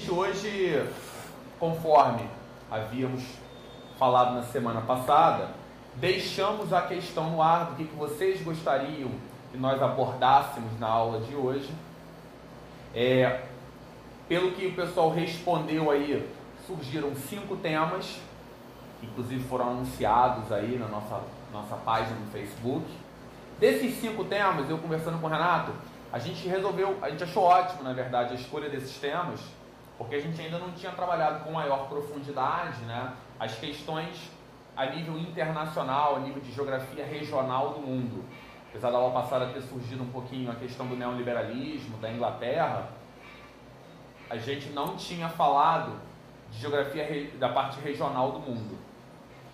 gente hoje, conforme havíamos falado na semana passada, deixamos a questão no ar do que vocês gostariam que nós abordássemos na aula de hoje. Pelo que o pessoal respondeu aí, surgiram 5 temas, inclusive foram anunciados aí na nossa página no Facebook. Desses 5 temas, eu conversando com o Renato, a gente achou ótimo, na verdade, a escolha desses temas, porque a gente ainda não tinha trabalhado com maior profundidade, né, as questões a nível internacional, a nível de geografia regional do mundo. Apesar da aula passada ter surgido um pouquinho a questão do neoliberalismo, da Inglaterra, a gente não tinha falado de geografia da parte regional do mundo.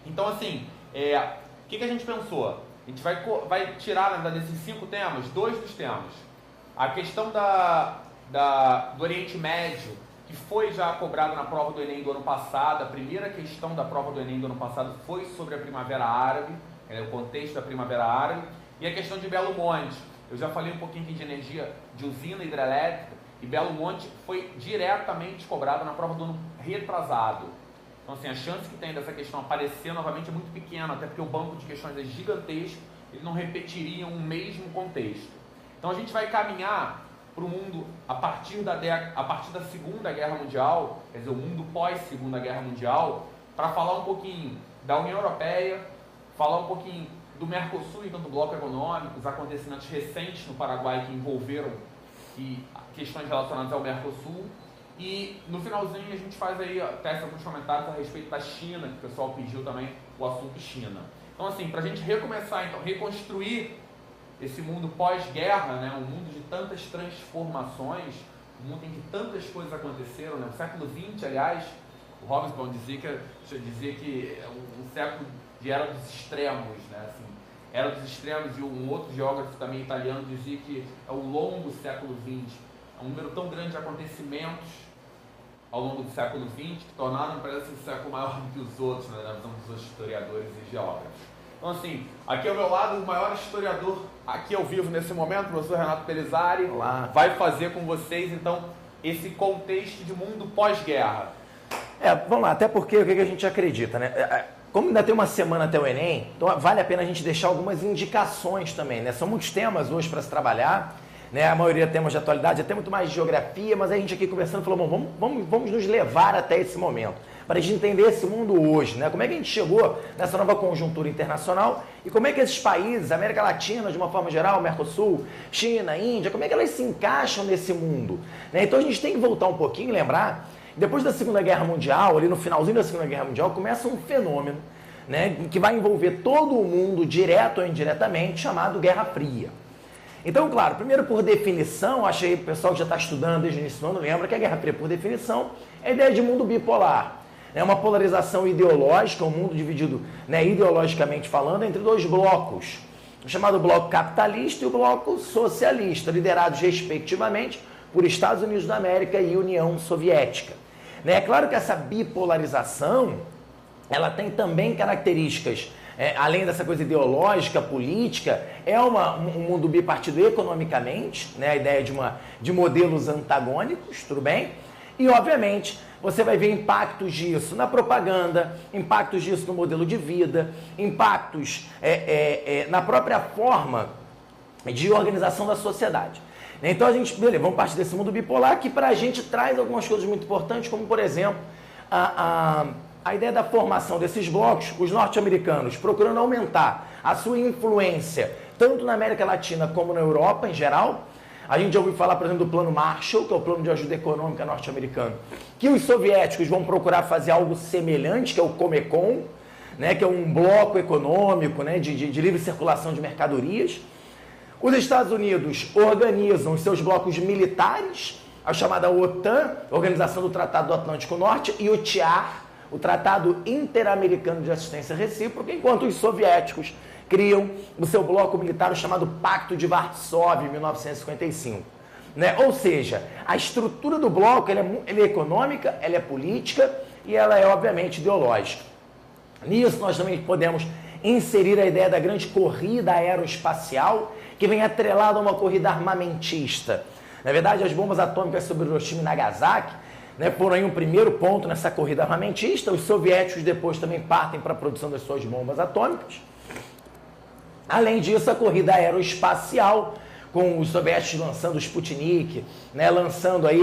Então, assim, o que a gente pensou? A gente vai tirar, na verdade, desses 5 temas, 2 dos temas. A questão do Oriente Médio, que foi já cobrada na prova do Enem do ano passado. A primeira questão da prova do Enem do ano passado foi sobre a Primavera Árabe, o contexto da Primavera Árabe, e a questão de Belo Monte. Eu já falei um pouquinho aqui de energia de usina hidrelétrica, e Belo Monte foi diretamente cobrada na prova do ano retrasado. Então, assim, a chance que tem dessa questão aparecer novamente é muito pequena, até porque o banco de questões é gigantesco, eles não repetiriam o mesmo contexto. Então, a gente vai caminhar para o mundo a partir da Segunda Guerra Mundial, quer dizer, o mundo pós-Segunda Guerra Mundial, para falar um pouquinho da União Europeia, falar um pouquinho do Mercosul, então do bloco econômico, os acontecimentos recentes no Paraguai que envolveram questões relacionadas ao Mercosul, e no finalzinho a gente faz aí, testa alguns comentários a respeito da China, que o pessoal pediu também o assunto China. Então, assim, para a gente recomeçar, então, reconstruir esse mundo pós-guerra, né, um mundo de tantas transformações, um mundo em que tantas coisas aconteceram, né, o século XX, aliás, o Hobsbawm dizia que é um século de era dos extremos, né, assim, era dos extremos, e um outro geógrafo também italiano dizia que é o longo século XX, é um número tão grande de acontecimentos ao longo do século XX que tornaram, parece, um século maior do que os outros, né, na visão dos outros historiadores e geógrafos. Então, assim, aqui ao meu lado, o maior historiador aqui ao vivo nesse momento, o professor Renato Pelizari. Olá. Vai fazer com vocês, então, esse contexto de mundo pós-guerra. Vamos lá, até porque o que a gente acredita, né? Como ainda tem uma semana até o Enem, então vale a pena a gente deixar algumas indicações também, né? São muitos temas hoje para se trabalhar, né? A maioria temas de atualidade, até muito mais de geografia, mas a gente aqui conversando falou, bom, vamos nos levar até esse momento, para a gente entender esse mundo hoje, né? Como é que a gente chegou nessa nova conjuntura internacional e como é que esses países, América Latina de uma forma geral, Mercosul, China, Índia, como é que elas se encaixam nesse mundo, né? Então a gente tem que voltar um pouquinho e lembrar, depois da Segunda Guerra Mundial, ali no finalzinho da Segunda Guerra Mundial, começa um fenômeno, né, que vai envolver todo o mundo, direto ou indiretamente, chamado Guerra Fria. Então, claro, primeiro por definição, acho que o pessoal que já está estudando desde o início do ano lembra que a Guerra Fria, por definição, é a ideia de mundo bipolar. É uma polarização ideológica, um mundo dividido, né, ideologicamente falando, entre 2 blocos, o chamado bloco capitalista e o bloco socialista, liderados respectivamente por Estados Unidos da América e União Soviética. É claro que essa bipolarização, ela tem também características, além dessa coisa ideológica, política, um mundo bipartido economicamente, né, a ideia de modelos antagônicos, tudo bem? E, obviamente, você vai ver impactos disso na propaganda, impactos disso no modelo de vida, impactos na própria forma de organização da sociedade. Então, vamos partir desse mundo bipolar que para a gente traz algumas coisas muito importantes, como, por exemplo, a ideia da formação desses blocos, os norte-americanos procurando aumentar a sua influência, tanto na América Latina como na Europa em geral. A gente já ouviu falar, por exemplo, do Plano Marshall, que é o plano de ajuda econômica norte-americano, que os soviéticos vão procurar fazer algo semelhante, que é o Comecon, né, que é um bloco econômico, né, de livre circulação de mercadorias. Os Estados Unidos organizam os seus blocos militares, a chamada OTAN, Organização do Tratado do Atlântico Norte, e o TIAR, o Tratado Interamericano de Assistência Recíproca, enquanto os soviéticos criam o seu bloco militar, o chamado Pacto de Varsóvia, em 1955. Né? Ou seja, a estrutura do bloco ela é econômica, ela é política e ela é, obviamente, ideológica. Nisso nós também podemos inserir a ideia da grande corrida aeroespacial, que vem atrelada a uma corrida armamentista. Na verdade, as bombas atômicas sobre Hiroshima e Nagasaki né, foram aí um primeiro ponto nessa corrida armamentista. Os soviéticos depois também partem para a produção das suas bombas atômicas. Além disso, a corrida aeroespacial, com os soviéticos lançando o Sputnik, né, lançando aí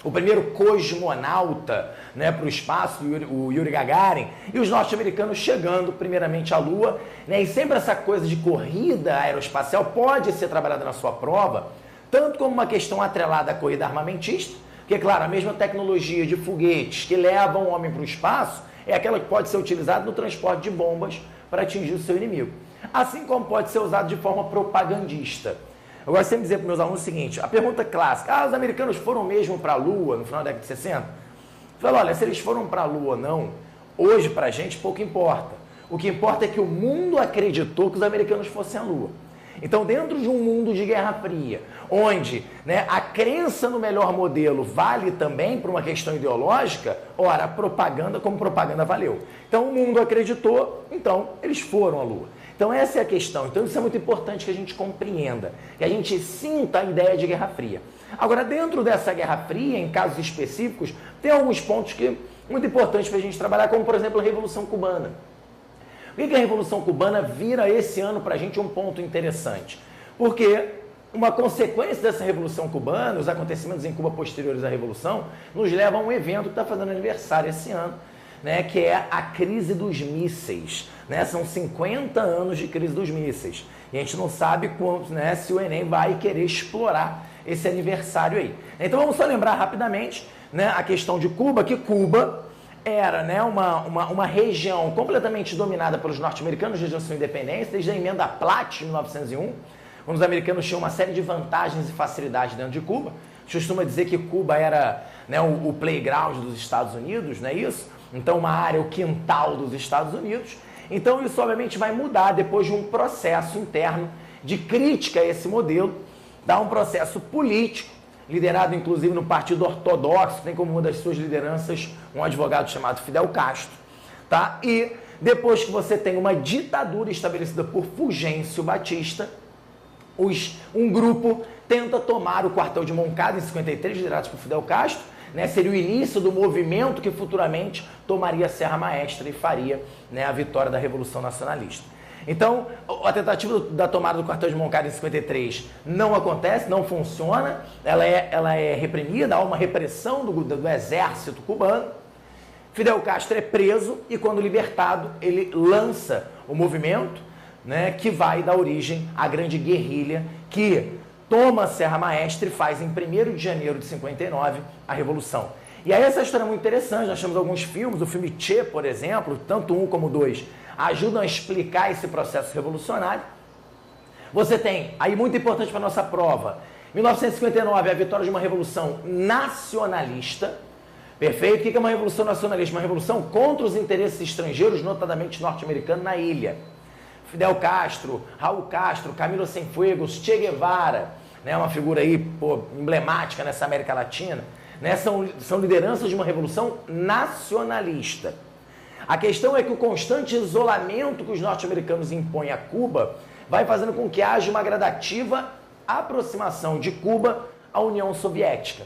o primeiro cosmonauta, né, para o espaço, o Yuri Gagarin, e os norte-americanos chegando primeiramente à Lua, né, e sempre essa coisa de corrida aeroespacial pode ser trabalhada na sua prova, tanto como uma questão atrelada à corrida armamentista, porque, claro, a mesma tecnologia de foguetes que levam o homem para o espaço é aquela que pode ser utilizada no transporte de bombas para atingir o seu inimigo. Assim como pode ser usado de forma propagandista. Eu gosto sempre de dizer para meus alunos o seguinte, a pergunta clássica, os americanos foram mesmo para a Lua no final da década de 60? Eu falo, olha, se eles foram para a Lua ou não, hoje para a gente pouco importa. O que importa é que o mundo acreditou que os americanos fossem à Lua. Então, dentro de um mundo de Guerra Fria, onde, né, a crença no melhor modelo vale também por uma questão ideológica, ora, a propaganda como propaganda valeu. Então, o mundo acreditou, então eles foram à Lua. Então, essa é a questão. Então, isso é muito importante que a gente compreenda, que a gente sinta a ideia de Guerra Fria. Agora, dentro dessa Guerra Fria, em casos específicos, tem alguns pontos que muito importantes para a gente trabalhar, como, por exemplo, a Revolução Cubana. Por que a Revolução Cubana vira esse ano para a gente um ponto interessante? Porque uma consequência dessa Revolução Cubana, os acontecimentos em Cuba posteriores à Revolução, nos levam a um evento que está fazendo aniversário esse ano, né, que é a crise dos mísseis. Né? São 50 anos de crise dos mísseis. E a gente não sabe quanto, né, se o Enem vai querer explorar esse aniversário aí. Então vamos só lembrar rapidamente, né, a questão de Cuba, que Cuba era, né, uma região completamente dominada pelos norte-americanos desde a sua independência, desde a emenda Platt de 1901, quando os americanos tinham uma série de vantagens e facilidades dentro de Cuba. A gente costuma dizer que Cuba era, né, o playground dos Estados Unidos, não é isso? Então uma área, o quintal dos Estados Unidos. Então isso obviamente vai mudar depois de um processo interno de crítica a esse modelo, dá um processo político, liderado inclusive no Partido Ortodoxo, que tem como uma das suas lideranças um advogado chamado Fidel Castro, tá? E depois que você tem uma ditadura estabelecida por Fulgêncio Batista, um grupo tenta tomar o quartel de Moncada em 53, liderados por Fidel Castro, né? Seria o início do movimento que futuramente tomaria a Serra Maestra e faria, né, a vitória da Revolução Nacionalista. Então, a tentativa da tomada do quartel de Moncada em 53 não acontece, não funciona, ela é reprimida, há uma repressão do exército cubano. Fidel Castro é preso e, quando libertado, ele lança o movimento, né, que vai dar origem à grande guerrilha que toma a Serra Maestra e faz em 1º de janeiro de 59 a Revolução. E aí essa história é muito interessante, nós temos alguns filmes, o filme Che, por exemplo, tanto um como dois, ajudam a explicar esse processo revolucionário. Você tem, aí muito importante para a nossa prova, 1959, a vitória de uma revolução nacionalista, perfeito? O que é uma revolução nacionalista? Uma revolução contra os interesses estrangeiros, notadamente norte-americanos, na ilha. Fidel Castro, Raul Castro, Camilo Cienfuegos, Che Guevara, né, uma figura aí, emblemática nessa América Latina, né, são lideranças de uma revolução nacionalista. A questão é que o constante isolamento que os norte-americanos impõem a Cuba vai fazendo com que haja uma gradativa aproximação de Cuba à União Soviética.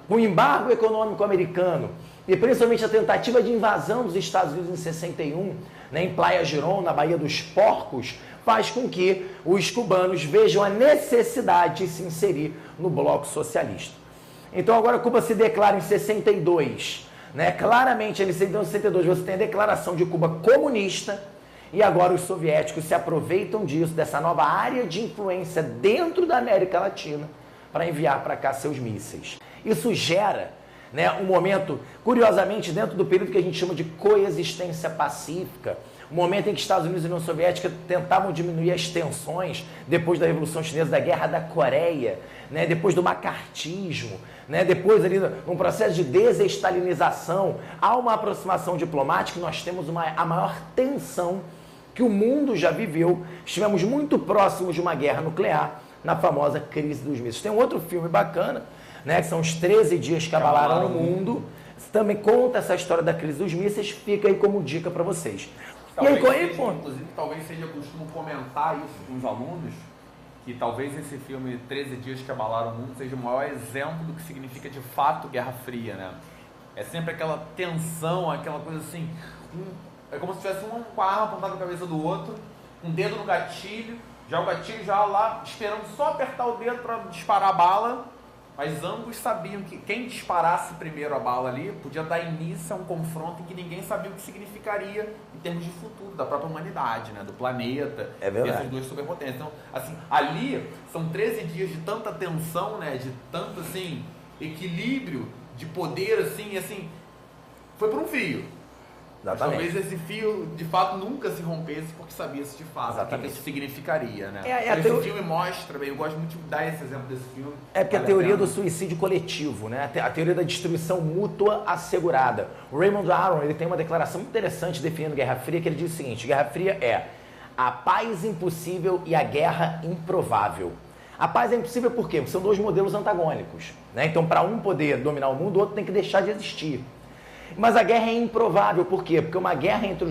O embargo econômico americano e principalmente a tentativa de invasão dos Estados Unidos em 61, né, em Playa Girón, na Baía dos Porcos, faz com que os cubanos vejam a necessidade de se inserir no bloco socialista. Então agora Cuba se declara em 62, né? Claramente em 62 você tem a declaração de Cuba comunista e agora os soviéticos se aproveitam disso, dessa nova área de influência dentro da América Latina para enviar para cá seus mísseis. Isso gera, né, um momento, curiosamente, dentro do período que a gente chama de coexistência pacífica, um momento em que Estados Unidos e União Soviética tentavam diminuir as tensões depois da Revolução Chinesa, da Guerra da Coreia, né, depois do macartismo, né, depois ali num processo de desestalinização, há uma aproximação diplomática e nós temos a maior tensão que o mundo já viveu. Estivemos muito próximos de uma guerra nuclear na famosa crise dos mísseis. Tem um outro filme bacana, né, que são os 13 dias que abalaram o mundo, também conta essa história da crise dos mísseis, fica aí como dica para vocês. Talvez, inclusive, talvez seja costume comentar isso com os alunos, que talvez esse filme 13 Dias que Abalaram o Mundo seja o maior exemplo do que significa de fato Guerra Fria, né? É sempre aquela tensão, aquela coisa assim, é como se tivesse um com a arma apontada na cabeça do outro, um dedo no gatilho, já o gatilho já lá esperando só apertar o dedo para disparar a bala, mas ambos sabiam que quem disparasse primeiro a bala ali podia dar início a um confronto em que ninguém sabia o que significaria em termos de futuro da própria humanidade, né? Do planeta, dessas duas superpotências. Então, assim, ali são 13 dias de tanta tensão, né? De tanto, assim, equilíbrio de poder, assim, foi por um fio. Talvez esse fio, de fato, nunca se rompesse porque sabia-se de fato o que isso significaria, né? Esse filme mostra, eu gosto muito de dar esse exemplo desse filme. É porque a teoria do suicídio coletivo, né? A teoria da destruição mútua assegurada. O Raymond Aron, ele tem uma declaração muito interessante definindo Guerra Fria, que ele diz o seguinte: Guerra Fria é a paz impossível e a guerra improvável. A paz é impossível por quê? Porque são dois modelos antagônicos, né? Então, para um poder dominar o mundo, o outro tem que deixar de existir. Mas a guerra é improvável, por quê? Porque uma guerra entre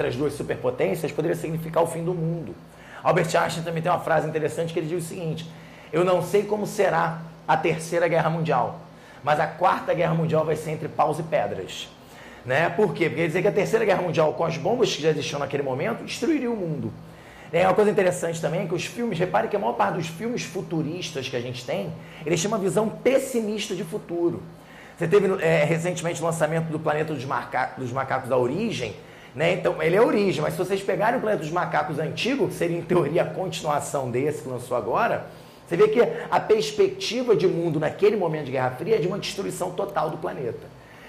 as duas superpotências poderia significar o fim do mundo. Albert Einstein também tem uma frase interessante que ele diz o seguinte: eu não sei como será a terceira guerra mundial, mas a quarta guerra mundial vai ser entre paus e pedras. Né? Por quê? Porque ele dizer que a terceira guerra mundial, com as bombas que já existiam naquele momento, destruiria o mundo. É uma coisa interessante também que os filmes, reparem que a maior parte dos filmes futuristas que a gente tem, eles têm uma visão pessimista de futuro. Você teve recentemente o lançamento do Planeta dos Macacos, a Origem, né? Então, ele é a origem, mas se vocês pegarem o Planeta dos Macacos antigo, que seria em teoria a continuação desse que lançou agora, você vê que a perspectiva de mundo naquele momento de Guerra Fria é de uma destruição total do planeta.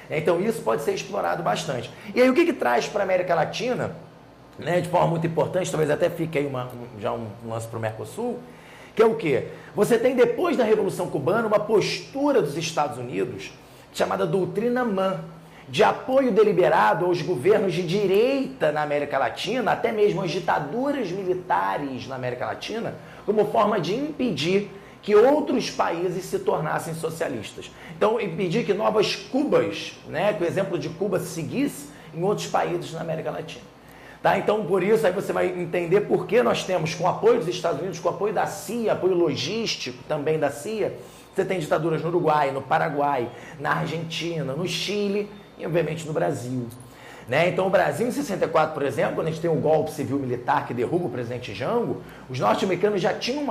Então isso pode ser explorado bastante. E aí o que traz para a América Latina, né, de forma muito importante, talvez até fique aí já um lance para o Mercosul, que é o quê? Você tem depois da Revolução Cubana uma postura dos Estados Unidos chamada doutrina Mann, de apoio deliberado aos governos de direita na América Latina, até mesmo às ditaduras militares na América Latina, como forma de impedir que outros países se tornassem socialistas. Então, impedir que novas Cubas, né, que o exemplo de Cuba seguisse em outros países na América Latina. Tá? Então, por isso, aí você vai entender por que nós temos, com o apoio dos Estados Unidos, com o apoio da CIA, apoio logístico também da CIA, você tem ditaduras no Uruguai, no Paraguai, na Argentina, no Chile e, obviamente, no Brasil. Né? Então, o Brasil, em 64, por exemplo, quando a gente tem o golpe civil-militar que derruba o presidente Jango, os norte-americanos já tinham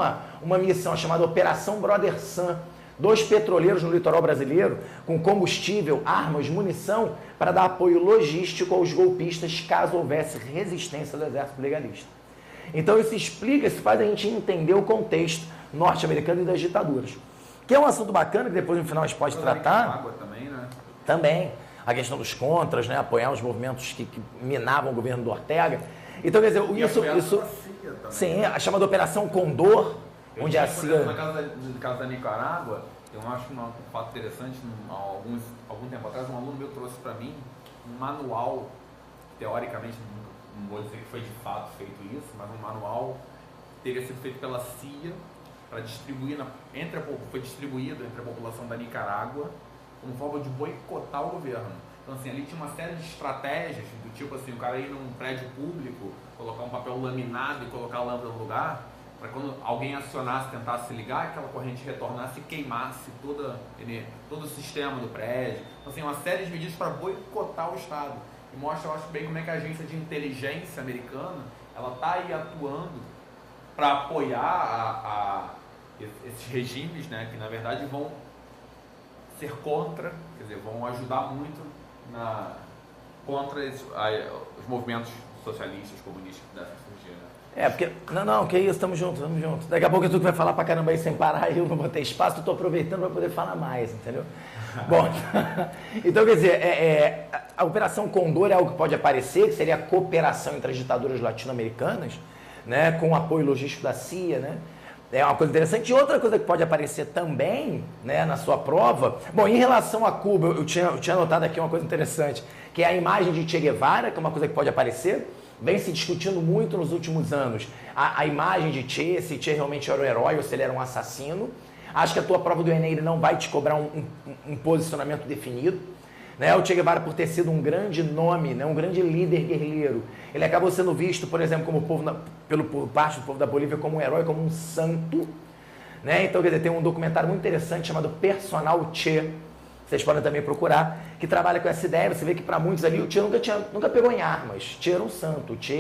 uma missão chamada Operação Brother Sun, 2 petroleiros no litoral brasileiro, com combustível, armas, munição, para dar apoio logístico aos golpistas caso houvesse resistência do exército legalista. Então, isso faz a gente entender o contexto norte-americano e das ditaduras. Que é um assunto bacana que depois no final a gente pode tratar. Água também, né? Também. A questão dos contras, né? Apoiar os movimentos que minavam o governo do Ortega. Então, quer dizer, isso sim, a chamada Operação Condor, onde a CIA... No caso da Nicarágua, eu acho um fato interessante, algum tempo atrás, um aluno meu trouxe para mim um manual, teoricamente, não vou dizer que foi de fato feito isso, mas um manual que teria sido feito pela CIA, para distribuir, foi distribuído entre a população da Nicarágua como forma de boicotar o governo. Então, assim, ali tinha uma série de estratégias, do tipo assim, o cara ir num prédio público, colocar um papel laminado e colocar a lâmpada no lugar, para quando alguém acionasse, tentasse ligar, aquela corrente retornasse e queimasse todo o sistema do prédio. Então, assim, uma série de medidas para boicotar o Estado. E mostra, eu acho, bem como é que a agência de inteligência americana, ela está aí atuando para apoiar esses regimes, né, que na verdade vão ser contra, quer dizer, vão ajudar muito contra os movimentos socialistas, comunistas que devem surgir. Né? Porque, não, que isso, estamos juntos. Daqui a pouco é tu que vai falar pra caramba aí sem parar, eu não vou ter espaço, eu estou aproveitando para poder falar mais, entendeu? Bom, então quer dizer, a Operação Condor é algo que pode aparecer, que seria a cooperação entre as ditaduras latino-americanas, né, com o apoio logístico da CIA, né? É uma coisa interessante. E outra coisa que pode aparecer também, né, na sua prova... Bom, em relação a Cuba, eu tinha anotado aqui uma coisa interessante, que é a imagem de Che Guevara, que é uma coisa que pode aparecer. Vem se discutindo muito nos últimos anos a imagem de Che, se Che realmente era um herói ou se ele era um assassino. Acho que a tua prova do Enem ele não vai te cobrar um posicionamento definido. Né? O Che Guevara, por ter sido um grande nome, né? Um grande líder guerrilheiro, ele acabou sendo visto, por exemplo, como pelo parte do povo da Bolívia como um herói, como um santo. Né? Então, quer dizer, tem um documentário muito interessante chamado Personal Che, vocês podem também procurar, que trabalha com essa ideia. Você vê que para muitos ali o Che nunca pegou em armas. Che era um santo. O Che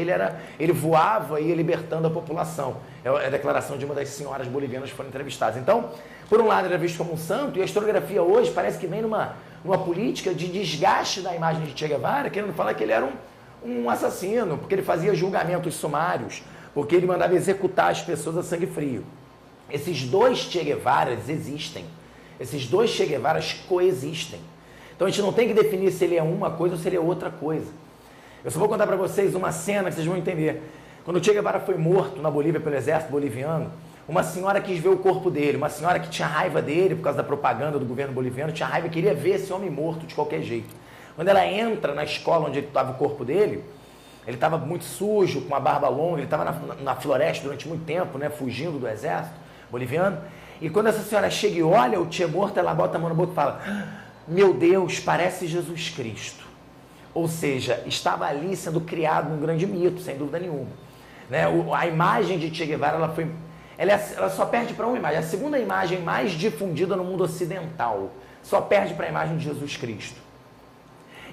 ele voava e ia libertando a população. É a declaração de uma das senhoras bolivianas que foram entrevistadas. Então, por um lado, ele era visto como um santo, e a historiografia hoje parece que vem numa política de desgaste da imagem de Che Guevara, querendo falar que ele era um assassino, porque ele fazia julgamentos sumários, porque ele mandava executar as pessoas a sangue frio. Esses dois Che Guevaras existem. Esses dois Che Guevaras coexistem. Então a gente não tem que definir se ele é uma coisa ou se ele é outra coisa. Eu só vou contar para vocês uma cena que vocês vão entender. Quando o Che Guevara foi morto na Bolívia pelo exército boliviano, uma senhora quis ver o corpo dele, uma senhora que tinha raiva dele por causa da propaganda do governo boliviano, tinha raiva e queria ver esse homem morto de qualquer jeito. Quando ela entra na escola onde estava o corpo dele, ele estava muito sujo, com uma barba longa, ele estava na floresta durante muito tempo, né, fugindo do exército boliviano. E quando essa senhora chega e olha o Che morto, ela bota a mão na boca e fala: meu Deus, parece Jesus Cristo. Ou seja, estava ali sendo criado um grande mito, sem dúvida nenhuma. Né? A imagem de Che Guevara, ela só perde para uma imagem. A segunda imagem mais difundida no mundo ocidental só perde para a imagem de Jesus Cristo.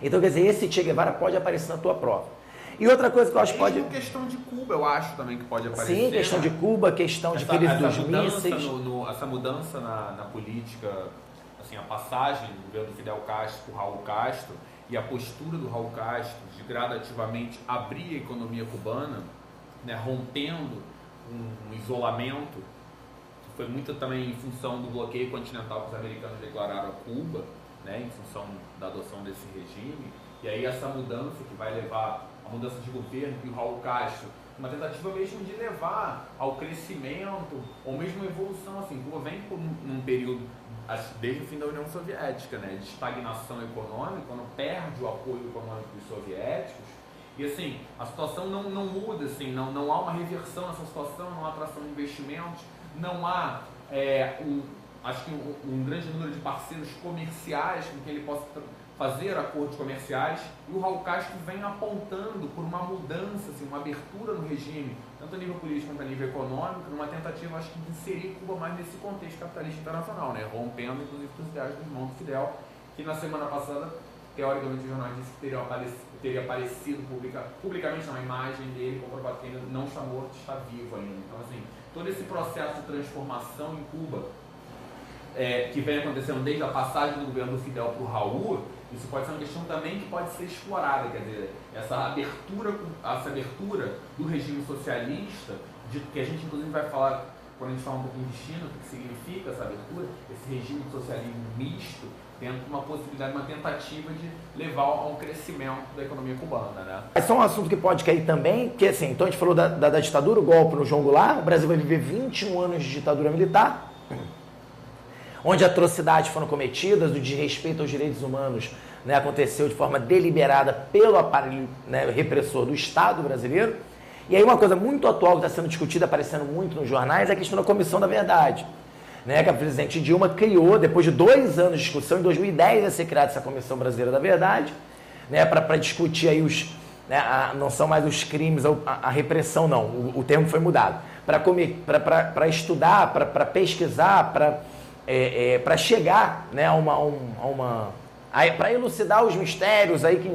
Então, quer dizer, esse Che Guevara pode aparecer na tua prova. E outra coisa que eu acho que pode... questão de Cuba, eu acho também que pode aparecer. Sim, questão de Cuba, questão de crise dos mísseis. Essa mudança na política, assim, a passagem do governo do Fidel Castro para o Raul Castro e a postura do Raul Castro de gradativamente abrir a economia cubana, né, rompendo um isolamento, que foi muito também em função do bloqueio continental que os americanos declararam a Cuba, né, em função da adoção desse regime. E aí essa mudança que vai levar a mudança de governo e o Raul Castro, uma tentativa mesmo de levar ao crescimento ou mesmo evolução, assim, Cuba vem por um período desde o fim da União Soviética, né, de estagnação econômica, quando perde o apoio econômico dos soviéticos, e assim, a situação não muda, assim, não há uma reversão nessa situação, não há atração de investimentos, não há acho que um grande número de parceiros comerciais com quem ele possa fazer acordos comerciais, e o Raul Castro vem apontando por uma mudança, assim, uma abertura no regime, tanto a nível político quanto a nível econômico, numa tentativa, acho que, de inserir Cuba mais nesse contexto capitalista internacional, né? Rompendo, inclusive, com os ideais do irmão do Fidel, que na semana passada, teoricamente, o jornal disse que teria aparecido publicamente na imagem dele, comprovado que ainda não está morto, está vivo ainda. Então, assim, todo esse processo de transformação em Cuba, que vem acontecendo desde a passagem do governo do Fidel para o Raul, isso pode ser uma questão também que pode ser explorada, quer dizer, essa abertura do regime socialista, que a gente inclusive vai falar, quando a gente fala um pouquinho de China, o que significa essa abertura, esse regime de socialismo misto, dentro de uma possibilidade, uma tentativa de levar a um crescimento da economia cubana, né? É só um assunto que pode cair também, que assim, então a gente falou da ditadura, o golpe no João Goulart, o Brasil vai viver 21 anos de ditadura militar, onde atrocidades foram cometidas, o desrespeito aos direitos humanos, né, aconteceu de forma deliberada pelo aparelho, né, repressor do Estado brasileiro. E aí uma coisa muito atual que está sendo discutida, aparecendo muito nos jornais, é a questão da Comissão da Verdade, né, que a presidente Dilma criou, depois de 2 anos de discussão, em 2010 ia ser criada essa Comissão Brasileira da Verdade, né, para discutir aí não são mais os crimes, a repressão não, o termo foi mudado, para estudar, para pesquisar, para chegar, né, para elucidar os mistérios aí que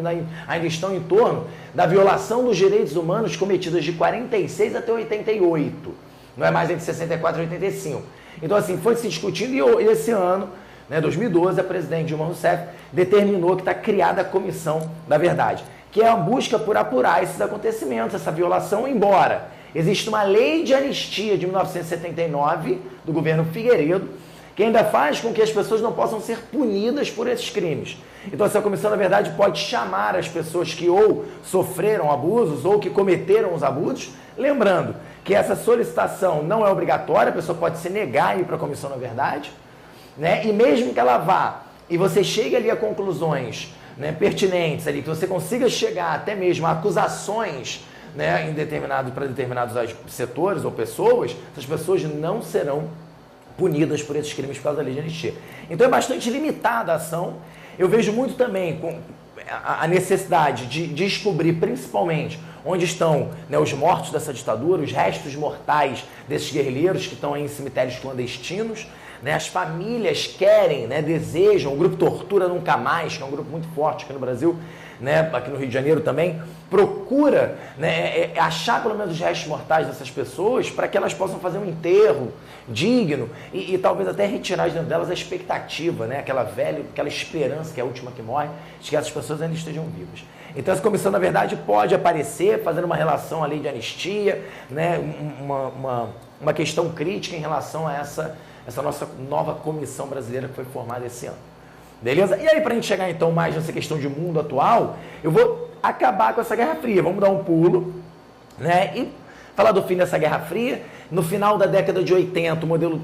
ainda estão em torno da violação dos direitos humanos cometidas de 46 até 88, não é mais entre 64 e 85. Então, assim, foi se discutindo e esse ano, né, 2012, a presidente Dilma Rousseff determinou que está criada a Comissão da Verdade, que é a busca por apurar esses acontecimentos, essa violação, embora existe uma lei de anistia de 1979 do governo Figueiredo, que ainda faz com que as pessoas não possam ser punidas por esses crimes. Então, essa Comissão, na verdade, pode chamar as pessoas que ou sofreram abusos ou que cometeram os abusos, lembrando que essa solicitação não é obrigatória, a pessoa pode se negar a ir para a Comissão, na verdade, né? E mesmo que ela vá e você chegue ali a conclusões, né, pertinentes, ali, que você consiga chegar até mesmo a acusações, né, para determinados setores ou pessoas, essas pessoas não serão punidas por esses crimes por causa da lei de anistia. Então é bastante limitada a ação. Eu vejo muito também com a necessidade de descobrir, principalmente, onde estão, né, os mortos dessa ditadura, os restos mortais desses guerrilheiros que estão aí em cemitérios clandestinos. Né, as famílias querem, né, desejam, o grupo Tortura Nunca Mais, que é um grupo muito forte aqui no Brasil, né, aqui no Rio de Janeiro também, procura, né, achar pelo menos os restos mortais dessas pessoas para que elas possam fazer um enterro digno e talvez até retirar de dentro delas a expectativa, né, aquela esperança que é a última que morre, de que essas pessoas ainda estejam vivas. Então essa comissão, na verdade, pode aparecer fazendo uma relação à lei de anistia, né, uma questão crítica em relação a essa nossa nova comissão brasileira que foi formada esse ano. Beleza? E aí, para a gente chegar então mais nessa questão de mundo atual, eu vou acabar com essa Guerra Fria. Vamos dar um pulo, né? E falar do fim dessa Guerra Fria. No final da década de 80, o modelo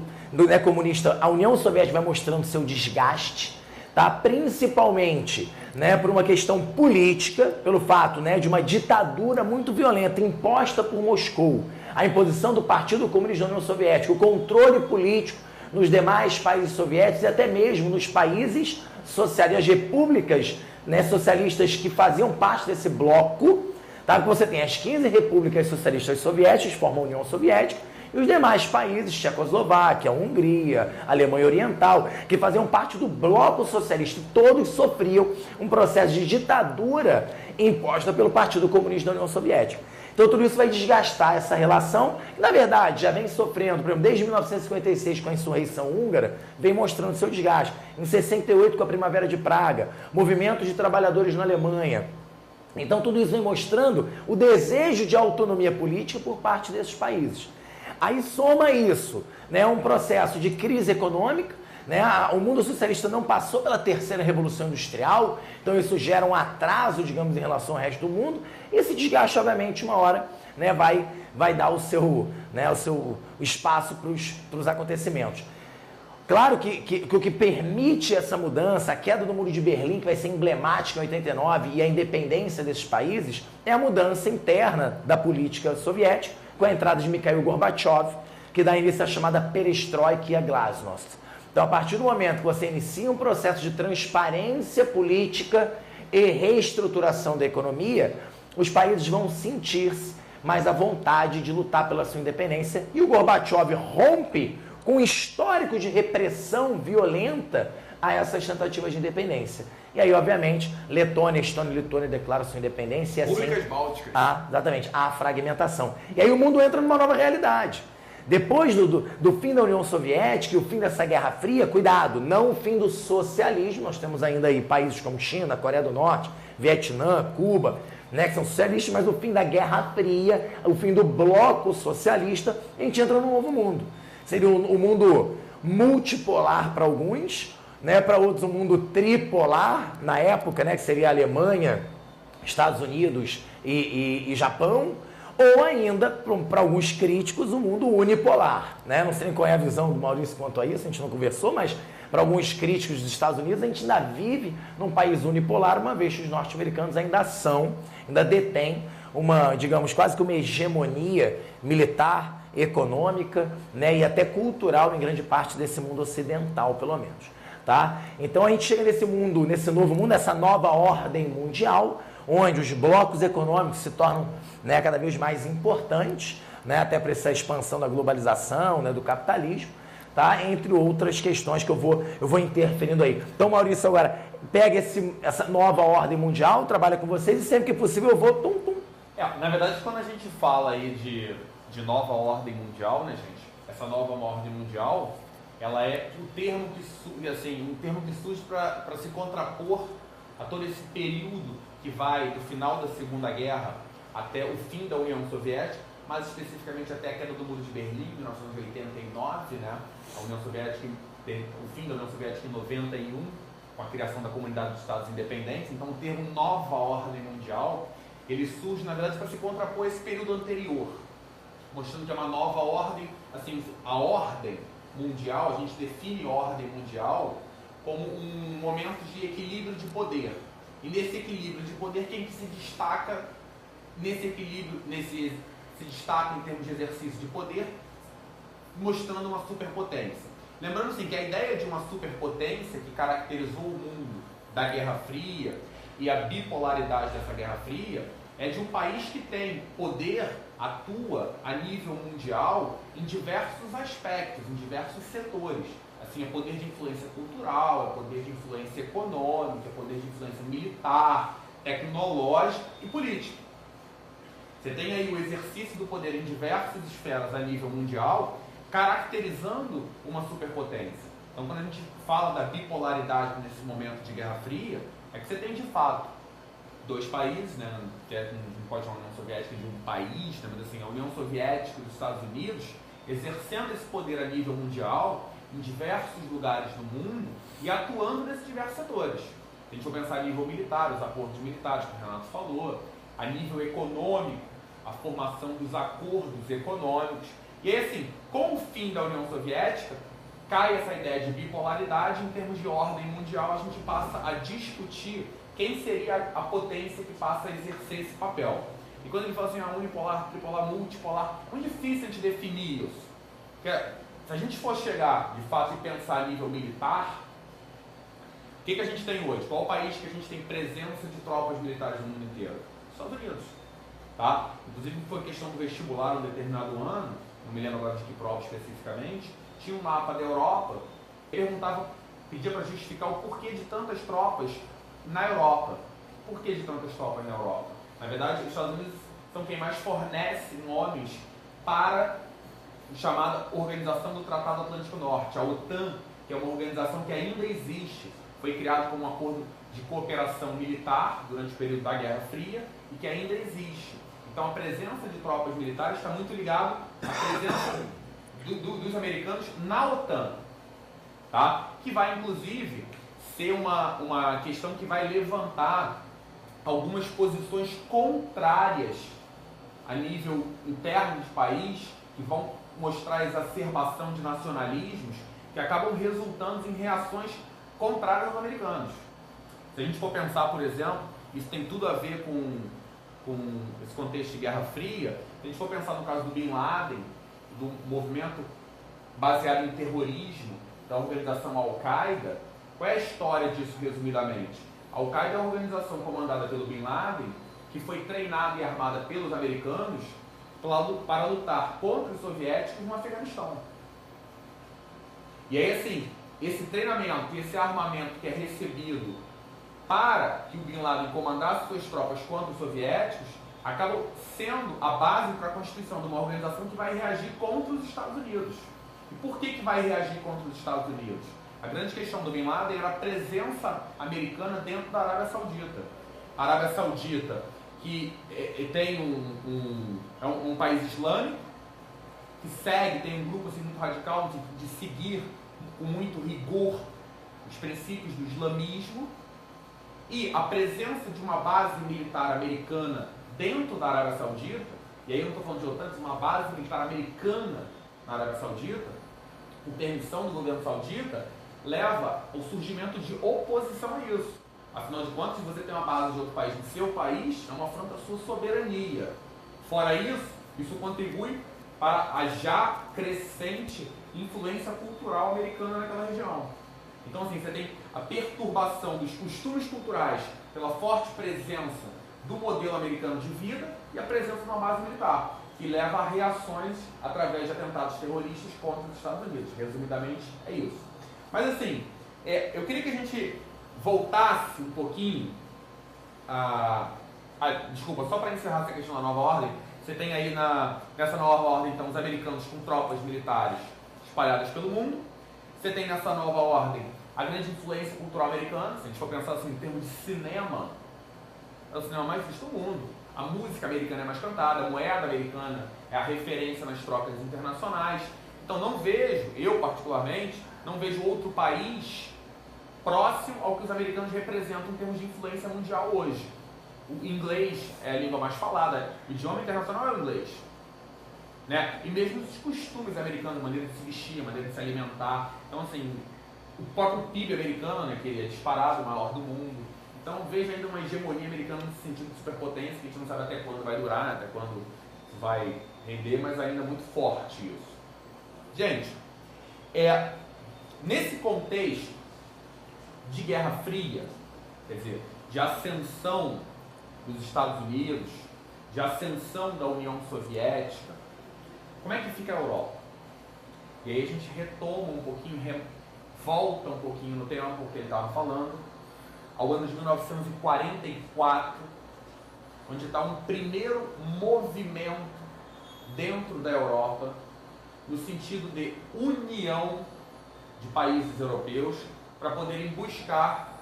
comunista, a União Soviética vai mostrando seu desgaste, tá? Principalmente, né, por uma questão política, pelo fato, né, de uma ditadura muito violenta imposta por Moscou, a imposição do Partido Comunista da União Soviética, o controle político nos demais países soviéticos e até mesmo nos países socialistas, as repúblicas, né, socialistas que faziam parte desse bloco, tá? Você tem as 15 repúblicas socialistas soviéticas, que formam a União Soviética, e os demais países, Tchecoslováquia, Hungria, Alemanha Oriental, que faziam parte do bloco socialista, todos sofriam um processo de ditadura imposta pelo Partido Comunista da União Soviética. Então tudo isso vai desgastar essa relação, que na verdade já vem sofrendo, por exemplo, desde 1956 com a insurreição húngara, vem mostrando seu desgaste. Em 68 com a Primavera de Praga, movimentos de trabalhadores na Alemanha. Então tudo isso vem mostrando o desejo de autonomia política por parte desses países. Aí soma isso, né, um processo de crise econômica, né, o mundo socialista não passou pela terceira revolução industrial, então isso gera um atraso, digamos, em relação ao resto do mundo, e esse desgaste, obviamente, uma hora, né, vai dar o seu espaço para os acontecimentos. Claro que o que permite essa mudança, a queda do Muro de Berlim, que vai ser emblemática em 89, e a independência desses países, é a mudança interna da política soviética, com a entrada de Mikhail Gorbachev, que dá início à chamada perestroika e a glasnost. Então, a partir do momento que você inicia um processo de transparência política e reestruturação da economia, os países vão sentir-se mais à vontade de lutar pela sua independência, e o Gorbachev rompe com um histórico de repressão violenta a essas tentativas de independência. E aí, obviamente, Letônia, Estônia e Lituânia declaram sua independência. E Repúblicas assim, Bálticas. Exatamente, a fragmentação. E aí o mundo entra numa nova realidade. Depois do fim da União Soviética e o fim dessa Guerra Fria, cuidado, não o fim do socialismo, nós temos ainda aí países como China, Coreia do Norte, Vietnã, Cuba, né, que são socialistas, mas o fim da Guerra Fria, o fim do bloco socialista, a gente entra num novo mundo. Seria um mundo multipolar para alguns, né, para outros um mundo tripolar, na época, né, que seria a Alemanha, Estados Unidos e Japão, ou ainda, para alguns críticos, um mundo unipolar. Né? Não sei qual é a visão do Maurício quanto a isso, a gente não conversou, mas para alguns críticos dos Estados Unidos, a gente ainda vive num país unipolar, uma vez que os norte-americanos ainda detêm uma, digamos, quase que uma hegemonia militar, econômica, né, e até cultural em grande parte desse mundo ocidental, pelo menos. Tá? Então a gente chega nesse novo mundo, essa nova ordem mundial, onde os blocos econômicos se tornam, né, cada vez mais importantes, né, até para essa expansão da globalização, né, do capitalismo, tá? Entre outras questões que eu vou interferindo aí. Então, Maurício, agora pega essa nova ordem mundial, trabalha com vocês e sempre que possível eu vou... Na verdade, quando a gente fala aí de nova ordem mundial, né, gente? Essa nova ordem mundial, ela é um termo que surge para se contrapor a todo esse período que vai do final da Segunda Guerra até o fim da União Soviética, mais especificamente até a queda do Muro de Berlim, em 1989, né? A União Soviética, o fim da União Soviética em 91, com a criação da Comunidade dos Estados Independentes. Então, o termo nova ordem mundial, ele surge, na verdade, para se contrapor a esse período anterior, mostrando que é uma nova ordem, assim, a ordem mundial, a gente define ordem mundial como um momento de equilíbrio de poder. E nesse equilíbrio de poder, quem que se destaca nesse equilíbrio, se destaca em termos de exercício de poder, mostrando uma superpotência. Lembrando assim, que a ideia de uma superpotência que caracterizou o mundo da Guerra Fria e a bipolaridade dessa Guerra Fria é de um país que tem poder, atua a nível mundial em diversos aspectos, em diversos setores. Assim, é poder de influência cultural, é poder de influência econômica, é poder de influência militar, tecnológica e política. Você tem aí o exercício do poder em diversas esferas a nível mundial, caracterizando uma superpotência. Então, quando a gente fala da bipolaridade nesse momento de Guerra Fria, é que você tem de fato dois países, né, que não pode chamar a União Soviética de um país, né, mas assim, a União Soviética e os Estados Unidos, exercendo esse poder a nível mundial, em diversos lugares do mundo, e atuando nesses diversos setores. A gente vai pensar a nível militar, os acordos militares, que o Renato falou, a nível econômico, a formação dos acordos econômicos. E aí, assim, com o fim da União Soviética, cai essa ideia de bipolaridade. Em termos de ordem mundial, a gente passa a discutir quem seria a potência que passa a exercer esse papel. E quando ele fala assim, unipolar, tripolar, multipolar, é muito difícil a gente definir isso. Porque se a gente for chegar, de fato, e pensar a nível militar, o que a gente tem hoje? Qual o país que a gente tem presença de tropas militares no mundo inteiro? Estados Unidos. Tá? Inclusive, foi questão do vestibular um determinado ano, não me lembro agora de que prova especificamente, tinha um mapa da Europa, pedia para justificar o porquê de tantas tropas na Europa. Por que de tantas tropas na Europa? Na verdade, os Estados Unidos são quem mais fornece nomes para a chamada Organização do Tratado Atlântico Norte, a OTAN, que é uma organização que ainda existe. Foi criada como um acordo de cooperação militar durante o período da Guerra Fria e que ainda existe. Então a presença de tropas militares está muito ligada à presença dos americanos na OTAN, tá? Que vai inclusive ser uma questão que vai levantar algumas posições contrárias a nível interno do país, que vão mostrar a exacerbação de nacionalismos que acabam resultando em reações contrárias aos americanos. Se a gente for pensar, por exemplo, isso tem tudo a ver com esse contexto de Guerra Fria. Se a gente for pensar no caso do Bin Laden, do movimento baseado em terrorismo da organização Al-Qaeda, qual é a história disso resumidamente? A Al-Qaeda é uma organização comandada pelo Bin Laden, que foi treinada e armada pelos americanos para lutar contra os soviéticos no Afeganistão. E aí, assim, esse treinamento e esse armamento que é recebido para que o Bin Laden comandasse suas tropas contra os soviéticos, acaba sendo a base para a constituição de uma organização que vai reagir contra os Estados Unidos. E por que vai reagir contra os Estados Unidos? A grande questão do Bin Laden era a presença americana dentro da Arábia Saudita. A Arábia Saudita, que tem um país islâmico, que segue, tem um grupo assim, muito radical de seguir com muito rigor os princípios do islamismo, e a presença de uma base militar americana dentro da Arábia Saudita, e aí eu não estou falando de OTAN, mas uma base militar americana na Arábia Saudita, com permissão do governo saudita, leva ao surgimento de oposição a isso. Afinal de contas, se você tem uma base de outro país no seu país, é uma afronta à sua soberania. Fora isso, isso contribui para a já crescente influência cultural americana naquela região. Então, assim, você tem a perturbação dos costumes culturais pela forte presença do modelo americano de vida e a presença de uma base militar, que leva a reações através de atentados terroristas contra os Estados Unidos. Resumidamente, é isso. Mas, assim, eu queria que a gente voltasse um pouquinho desculpa, só para encerrar essa questão da nova ordem, você tem aí nessa nova ordem, então, os americanos com tropas militares espalhadas pelo mundo. Você tem nessa nova ordem a grande influência cultural americana. Se a gente for pensar assim, em termos de cinema, é o cinema mais visto do mundo. A música americana é mais cantada, a moeda americana é a referência nas trocas internacionais. Então não vejo, eu particularmente, não vejo outro país próximo ao que os americanos representam em termos de influência mundial hoje. O inglês é a língua mais falada, o idioma internacional é o inglês. Né? E mesmo os costumes americanos, a maneira de se vestir, a maneira de se alimentar. Então, assim, o próprio PIB americano, né, que é disparado, o maior do mundo. Então, vejo ainda uma hegemonia americana nesse sentido de superpotência, que a gente não sabe até quando vai durar, né, até quando vai render, mas ainda muito forte isso. Gente, nesse contexto de Guerra Fria, quer dizer, de ascensão dos Estados Unidos, de ascensão da União Soviética, como é que fica a Europa? E aí a gente retoma um pouquinho, volta um pouquinho no tempo que ele estava falando, ao ano de 1944, onde está um primeiro movimento dentro da Europa, no sentido de união de países europeus para poderem buscar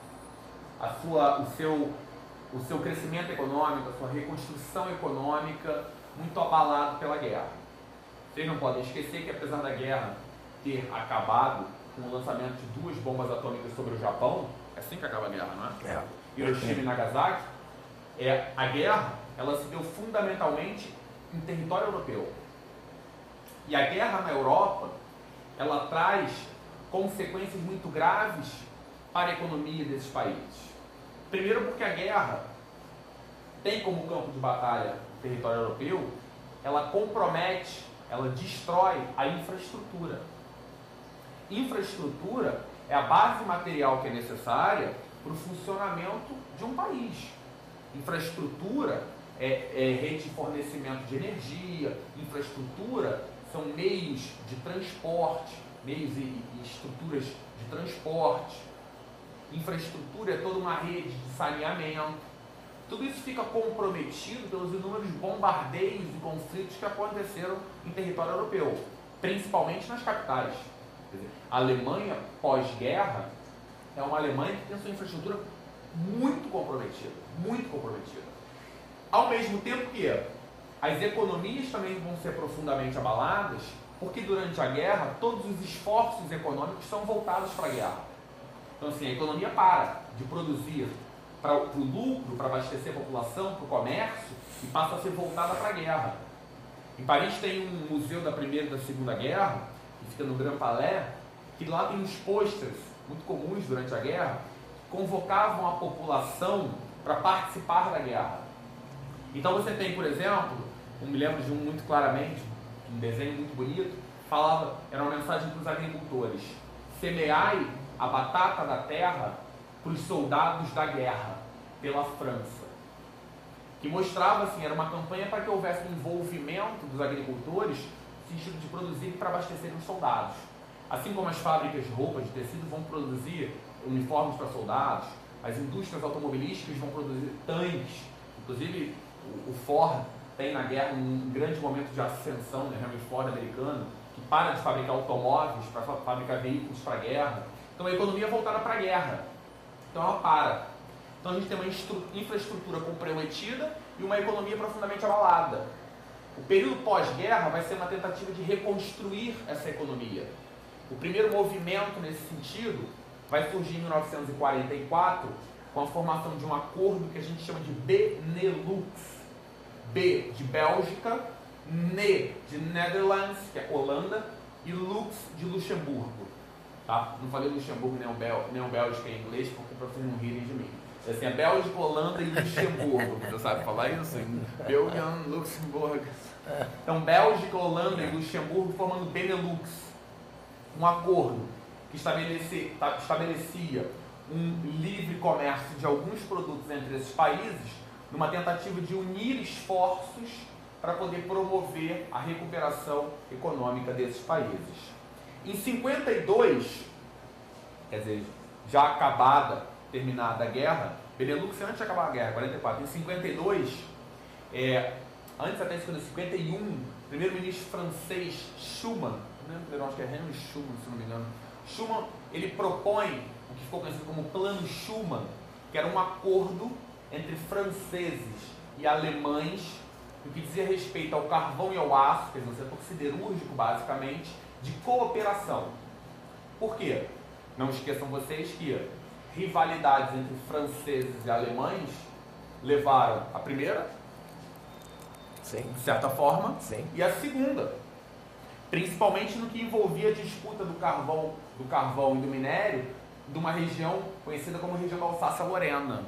o seu crescimento econômico, a sua reconstrução econômica, muito abalado pela guerra. Vocês não podem esquecer que, apesar da guerra ter acabado com o lançamento de 2 bombas atômicas sobre o Japão, é assim que acaba a guerra, não é? Hiroshima e Nagasaki, a guerra ela se deu fundamentalmente em território europeu. E a guerra na Europa, ela traz consequências muito graves para a economia desses países. Primeiro porque a guerra tem como campo de batalha o território europeu, ela compromete, ela destrói a infraestrutura. Infraestrutura é a base material que é necessária para o funcionamento de um país. Infraestrutura é rede de fornecimento de energia, infraestrutura são meios de transporte, meios e estruturas de transporte. Infraestrutura é toda uma rede de saneamento. Tudo isso fica comprometido pelos inúmeros bombardeios e conflitos que aconteceram em território europeu, principalmente nas capitais. Quer dizer, a Alemanha pós-guerra é uma Alemanha que tem sua infraestrutura muito comprometida, muito comprometida. Ao mesmo tempo que as economias também vão ser profundamente abaladas, porque durante a guerra todos os esforços econômicos são voltados para a guerra. Então assim, a economia para de produzir para o lucro, para abastecer a população, para o comércio, e passa a ser voltada para a guerra. Em Paris tem um museu da Primeira e da Segunda Guerra, que fica no Grand Palais, que lá tem uns pôsteres muito comuns durante a guerra, que convocavam a população para participar da guerra. Então você tem, por exemplo, eu me lembro de um muito claramente, um desenho muito bonito, falava, era uma mensagem para os agricultores: semeai a batata da terra para os soldados da guerra, pela França. Que mostrava assim, era uma campanha para que houvesse um envolvimento dos agricultores no sentido de produzir para abastecerem os soldados. Assim como as fábricas de roupas, de tecido vão produzir uniformes para soldados, as indústrias automobilísticas vão produzir tanques, inclusive o Ford tem na guerra um grande momento de ascensão, né, Henry Ford americano, que para de fabricar automóveis para fabricar veículos para a guerra. Então a economia é voltada para a guerra. Então ela para. Então a gente tem uma infraestrutura comprometida e uma economia profundamente abalada. O período pós-guerra vai ser uma tentativa de reconstruir essa economia. O primeiro movimento nesse sentido vai surgir em 1944 com a formação de um acordo que a gente chama de Benelux. B de Bélgica, Ne de Netherlands, que é Holanda, e Lux de Luxemburgo. Tá? Não falei Luxemburgo nem o Bélgica em inglês, porque para vocês não rirem de mim. Assim, é Bélgica, Holanda e Luxemburgo. Você sabe falar isso? Belgian, Luxemburgo. Então, Bélgica, Holanda e Luxemburgo formando Benelux. Um acordo que estabelecia um livre comércio de alguns produtos entre esses países, numa tentativa de unir esforços para poder promover a recuperação econômica desses países. Em 52, quer dizer, já terminada a guerra, Benelux antes de acabar a guerra, 44, em 52, antes até de 51, o primeiro-ministro francês Schuman, acho que é Henry Schuman, se não me engano, Schuman, ele propõe o que ficou conhecido como Plano Schuman, que era um acordo entre franceses e alemães, no que dizia respeito ao carvão e ao aço, quer dizer, no setor siderúrgico, basicamente, de cooperação. Por quê? Não esqueçam vocês que rivalidades entre franceses e alemães levaram a primeira, sim, de certa forma, sim, e a segunda, principalmente no que envolvia a disputa do carvão e do minério de uma região conhecida como região da Alsácia-Lorena,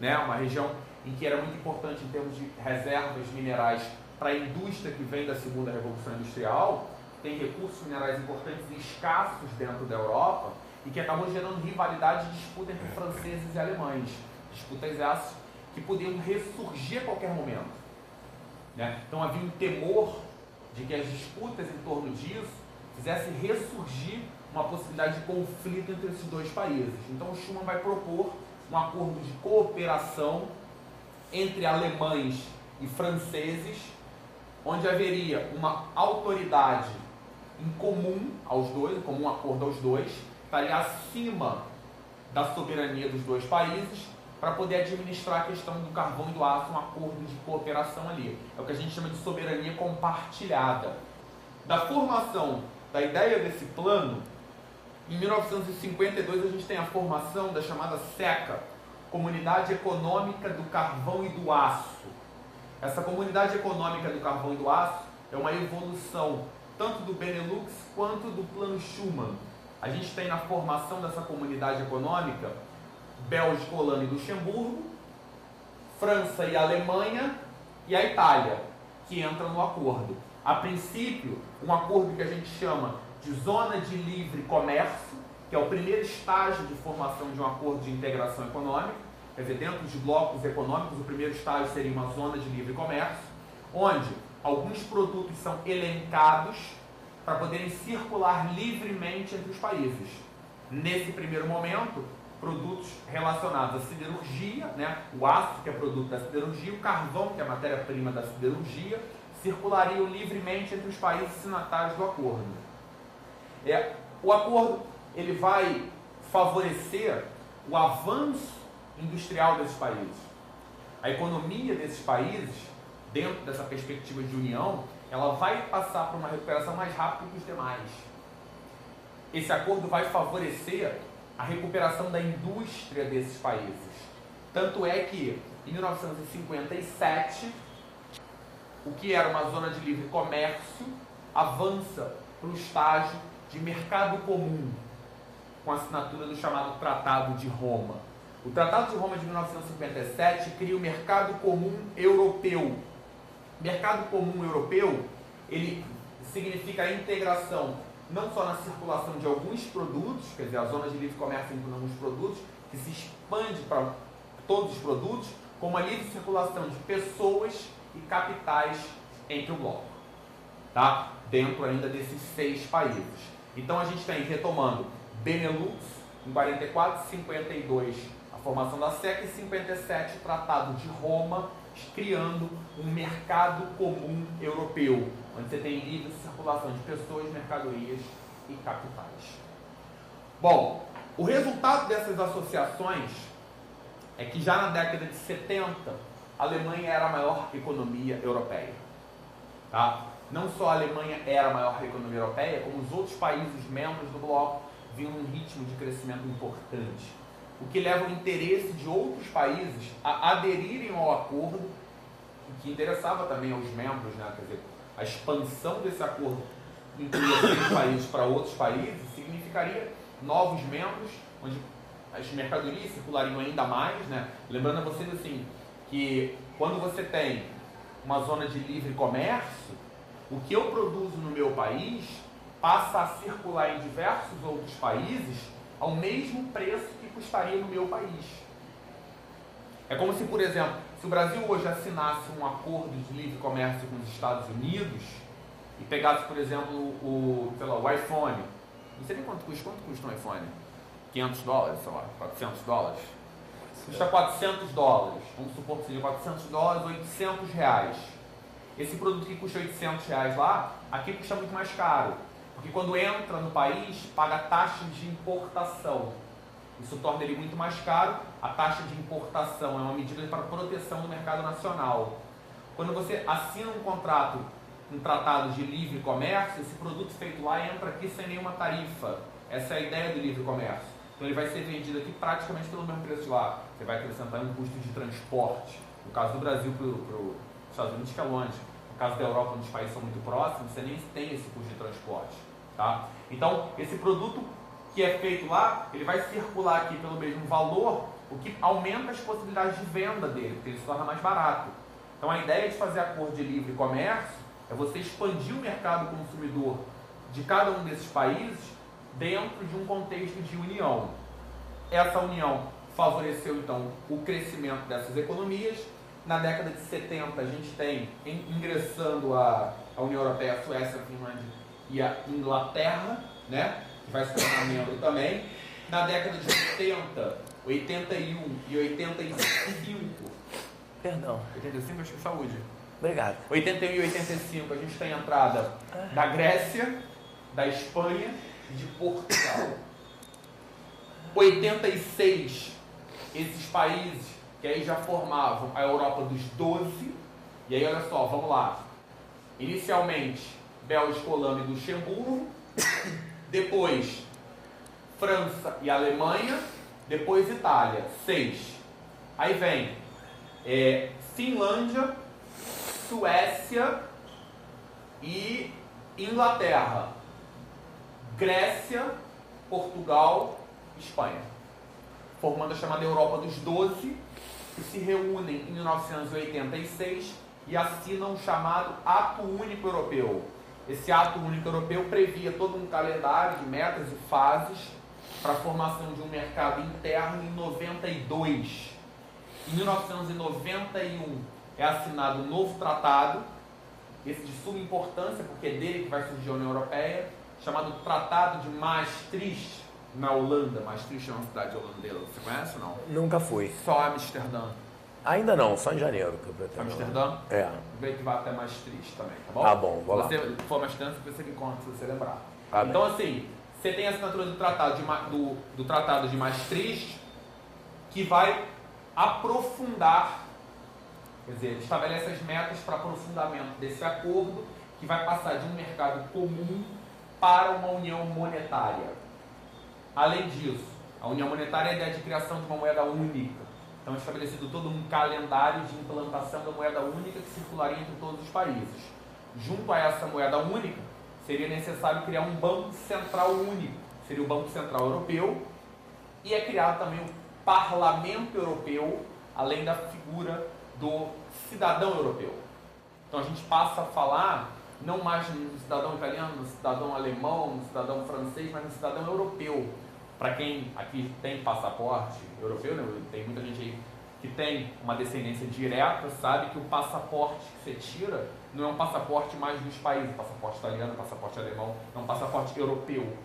né? Uma região em que era muito importante em termos de reservas minerais para a indústria que vem da segunda revolução industrial, tem recursos minerais importantes e escassos dentro da Europa, e que acabou gerando rivalidade e disputa entre franceses e alemães. disputas essas que podiam ressurgir a qualquer momento, né? Então havia um temor de que as disputas em torno disso fizessem ressurgir uma possibilidade de conflito entre esses dois países. Então o Schuman vai propor um acordo de cooperação entre alemães e franceses, onde haveria uma autoridade em comum aos dois, em comum acordo aos dois, estaria acima da soberania dos dois países, para poder administrar a questão do carvão e do aço, um acordo de cooperação ali. É o que a gente chama de soberania compartilhada. Da formação da ideia desse plano, em 1952 a gente tem a formação da chamada SECA, Comunidade Econômica do Carvão e do Aço. Essa Comunidade Econômica do Carvão e do Aço é uma evolução tanto do Benelux quanto do Plano Schuman. A gente tem na formação dessa comunidade econômica Bélgica, Holanda e Luxemburgo, França e Alemanha e a Itália, que entram no acordo. A princípio, um acordo que a gente chama de Zona de Livre Comércio, que é o primeiro estágio de formação de um acordo de integração econômica, quer dizer, dentro de blocos econômicos, o primeiro estágio seria uma zona de livre comércio, onde alguns produtos são elencados para poderem circular livremente entre os países. Nesse primeiro momento, produtos relacionados à siderurgia, né? O aço, que é produto da siderurgia, o carvão, que é a matéria-prima da siderurgia, circulariam livremente entre os países signatários do acordo. O acordo ele vai favorecer o avanço industrial desses países. A economia desses países, dentro dessa perspectiva de união, ela vai passar por uma recuperação mais rápida que os demais. Esse acordo vai favorecer a recuperação da indústria desses países. Tanto é que, em 1957, o que era uma zona de livre comércio avança para o estágio de mercado comum, com a assinatura do chamado Tratado de Roma. O Tratado de Roma de 1957 cria o Mercado Comum Europeu. Mercado Comum Europeu, ele significa a integração não só na circulação de alguns produtos, quer dizer, a zona de livre comércio inclui alguns produtos, que se expande para todos os produtos, como a livre circulação de pessoas e capitais entre o bloco, tá? Dentro ainda desses 6 países. Então a gente tem, retomando, Benelux, em 44, 52, a formação da SECA, e 57, o Tratado de Roma, criando um mercado comum europeu, onde você tem livre circulação de pessoas, mercadorias e capitais. Bom, o resultado dessas associações é que já na década de 70, a Alemanha era a maior economia europeia. Tá? Não só a Alemanha era a maior economia europeia, como os outros países membros do bloco vinham num ritmo de crescimento importante, o que leva o interesse de outros países a aderirem ao acordo, o que interessava também aos membros, né? Quer dizer, a expansão desse acordo incluir aqueles países para outros países significaria novos membros, onde as mercadorias circulariam ainda mais, né? Lembrando a vocês assim, que quando você tem uma zona de livre comércio, o que eu produzo no meu país passa a circular em diversos outros países ao mesmo preço que custaria no meu país. É como se, por exemplo, se o Brasil hoje assinasse um acordo de livre comércio com os Estados Unidos e pegasse, por exemplo, o iPhone, não sei nem quanto custa um iPhone, $500, sei lá, $400, custa $400, vamos supor que seja $400, R$800. Esse produto que custa R$800 lá, aqui custa muito mais caro, porque quando entra no país, paga taxas de importação. Isso torna ele muito mais caro. A taxa de importação é uma medida para proteção do mercado nacional. Quando você assina um tratado de livre comércio, esse produto feito lá entra aqui sem nenhuma tarifa. Essa é a ideia do livre comércio. Então ele vai ser vendido aqui praticamente pelo mesmo preço de lá. Você vai acrescentar um custo de transporte. No caso do Brasil para os Estados Unidos, que é longe. No caso da Europa, onde os países são muito próximos, você nem tem esse custo de transporte. Tá? Então, esse produto que é feito lá, ele vai circular aqui pelo mesmo valor, o que aumenta as possibilidades de venda dele, porque ele se torna mais barato. Então a ideia de fazer acordo de livre comércio é você expandir o mercado consumidor de cada um desses países dentro de um contexto de união. Essa união favoreceu então o crescimento dessas economias. Na década de 70 a gente tem, ingressando a União Europeia, a Suécia, a Finlândia e a Inglaterra, né, que vai se tornar membro também. Na década de 80, 81 e 85... Perdão. 85, acho que é saúde. Obrigado. 81 e 85 a gente tem a entrada da Grécia, da Espanha e de Portugal. 86, esses países que aí já formavam a Europa dos 12, e aí olha só, vamos lá. Inicialmente, Bélgica, Holanda e Luxemburgo, depois França e Alemanha, depois Itália, 6. Aí vem Finlândia, Suécia e Inglaterra, Grécia, Portugal, Espanha, formando a chamada Europa dos 12, que se reúnem em 1986 e assinam o chamado Ato Único Europeu. Esse Ato Único Europeu previa todo um calendário de metas e fases para a formação de um mercado interno em 92. Em 1991 é assinado um novo tratado, esse de suma importância, porque é dele que vai surgir a União Europeia, chamado Tratado de Maastricht, na Holanda. Maastricht é uma cidade holandesa, você conhece ou não? Nunca fui. Só Amsterdã. Ainda não, só em janeiro que eu pretendo. Amsterdã? É. Vê que vai até Maastricht também, tá bom? Tá bom, vou lá. Se você for Amsterdã, você me encontra, se você lembrar. Tá então, assim, você tem a assinatura do Tratado de Maastricht, que vai aprofundar, quer dizer, estabelece as metas para aprofundamento desse acordo, que vai passar de um mercado comum para uma união monetária. Além disso, a união monetária é a ideia de criação de uma moeda única. Então é estabelecido todo um calendário de implantação da moeda única que circularia entre todos os países. Junto a essa moeda única, seria necessário criar um Banco Central único, seria o Banco Central Europeu, e é criado também o Parlamento Europeu, além da figura do cidadão europeu. Então a gente passa a falar não mais no cidadão italiano, no cidadão alemão, no cidadão francês, mas no cidadão europeu. Para quem aqui tem passaporte europeu, né? Tem muita gente aí que tem uma descendência direta, sabe que o passaporte que você tira não é um passaporte mais dos países, passaporte italiano, passaporte alemão, é um passaporte europeu.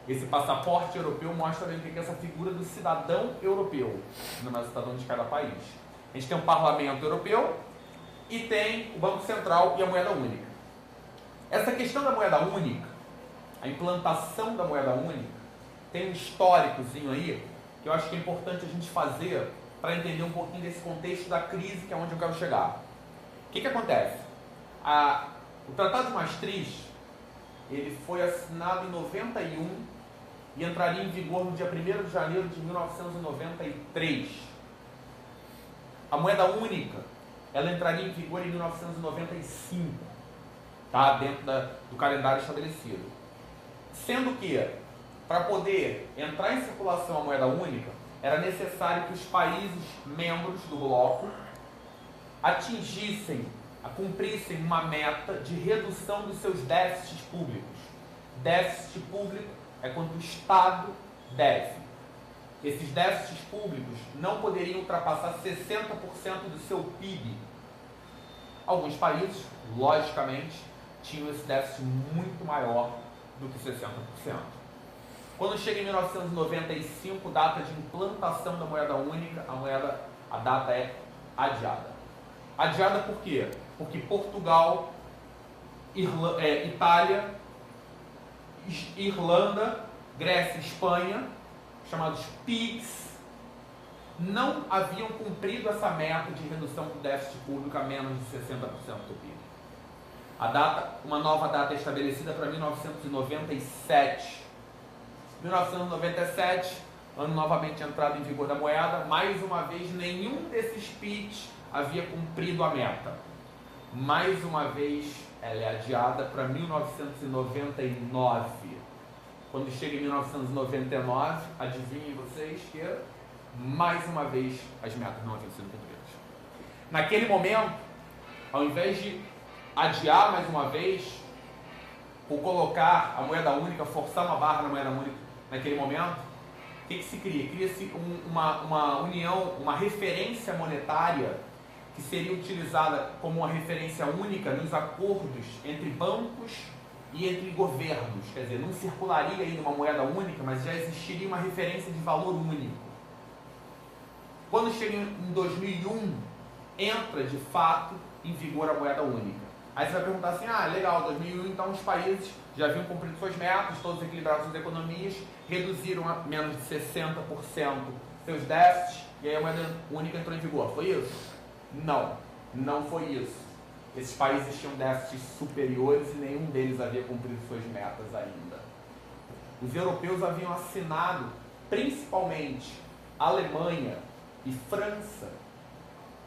Esse passaporte europeu mostra bem o que é essa figura do cidadão europeu, não é o cidadão de cada país. A gente tem um parlamento europeu e tem o Banco Central e a moeda única. Essa questão da moeda única, a implantação da moeda única, tem um históricozinho aí que eu acho que é importante a gente fazer para entender um pouquinho desse contexto da crise, que é onde eu quero chegar. O que acontece? O Tratado de Maastricht, ele foi assinado em 91 e entraria em vigor no dia 1º de janeiro de 1993. A moeda única, ela entraria em vigor em 1995, tá? Dentro do calendário estabelecido. Sendo que, para poder entrar em circulação a moeda única, era necessário que os países membros do bloco cumprissem uma meta de redução dos seus déficits públicos. Déficit público é quando o Estado deve. Esses déficits públicos não poderiam ultrapassar 60% do seu PIB. Alguns países, logicamente, tinham esse déficit muito maior do que 60%. Quando chega em 1995, data de implantação da moeda única, a data é adiada. Adiada por quê? Porque Portugal, Itália, Irlanda, Grécia e Espanha, chamados PIGS, não haviam cumprido essa meta de redução do déficit público a menos de 60% do PIB. Uma nova data é estabelecida para 1997. 1997, ano novamente entrada em vigor da moeda, mais uma vez nenhum desses PIGs havia cumprido a meta. Mais uma vez ela é adiada para 1999. Quando chega em 1999, adivinhem vocês que mais uma vez as metas não haviam sido cumpridas. Naquele momento, ao invés de adiar mais uma vez, ou colocar a moeda única, forçar uma barra na moeda única naquele momento, O que se cria? Cria-se uma união, uma referência monetária que seria utilizada como uma referência única nos acordos entre bancos e entre governos. Quer dizer, não circularia ainda uma moeda única, mas já existiria uma referência de valor único. Quando chega em 2001, entra de fato em vigor a moeda única. Aí você vai perguntar assim, legal, 2001 então os países já haviam cumprido suas metas, todos equilibrados suas economias, reduziram a menos de 60% seus déficits, e aí a moeda única entrou em vigor. Foi isso? Não, não foi isso. Esses países tinham déficits superiores e nenhum deles havia cumprido suas metas ainda. Os europeus haviam assinado, principalmente Alemanha e França,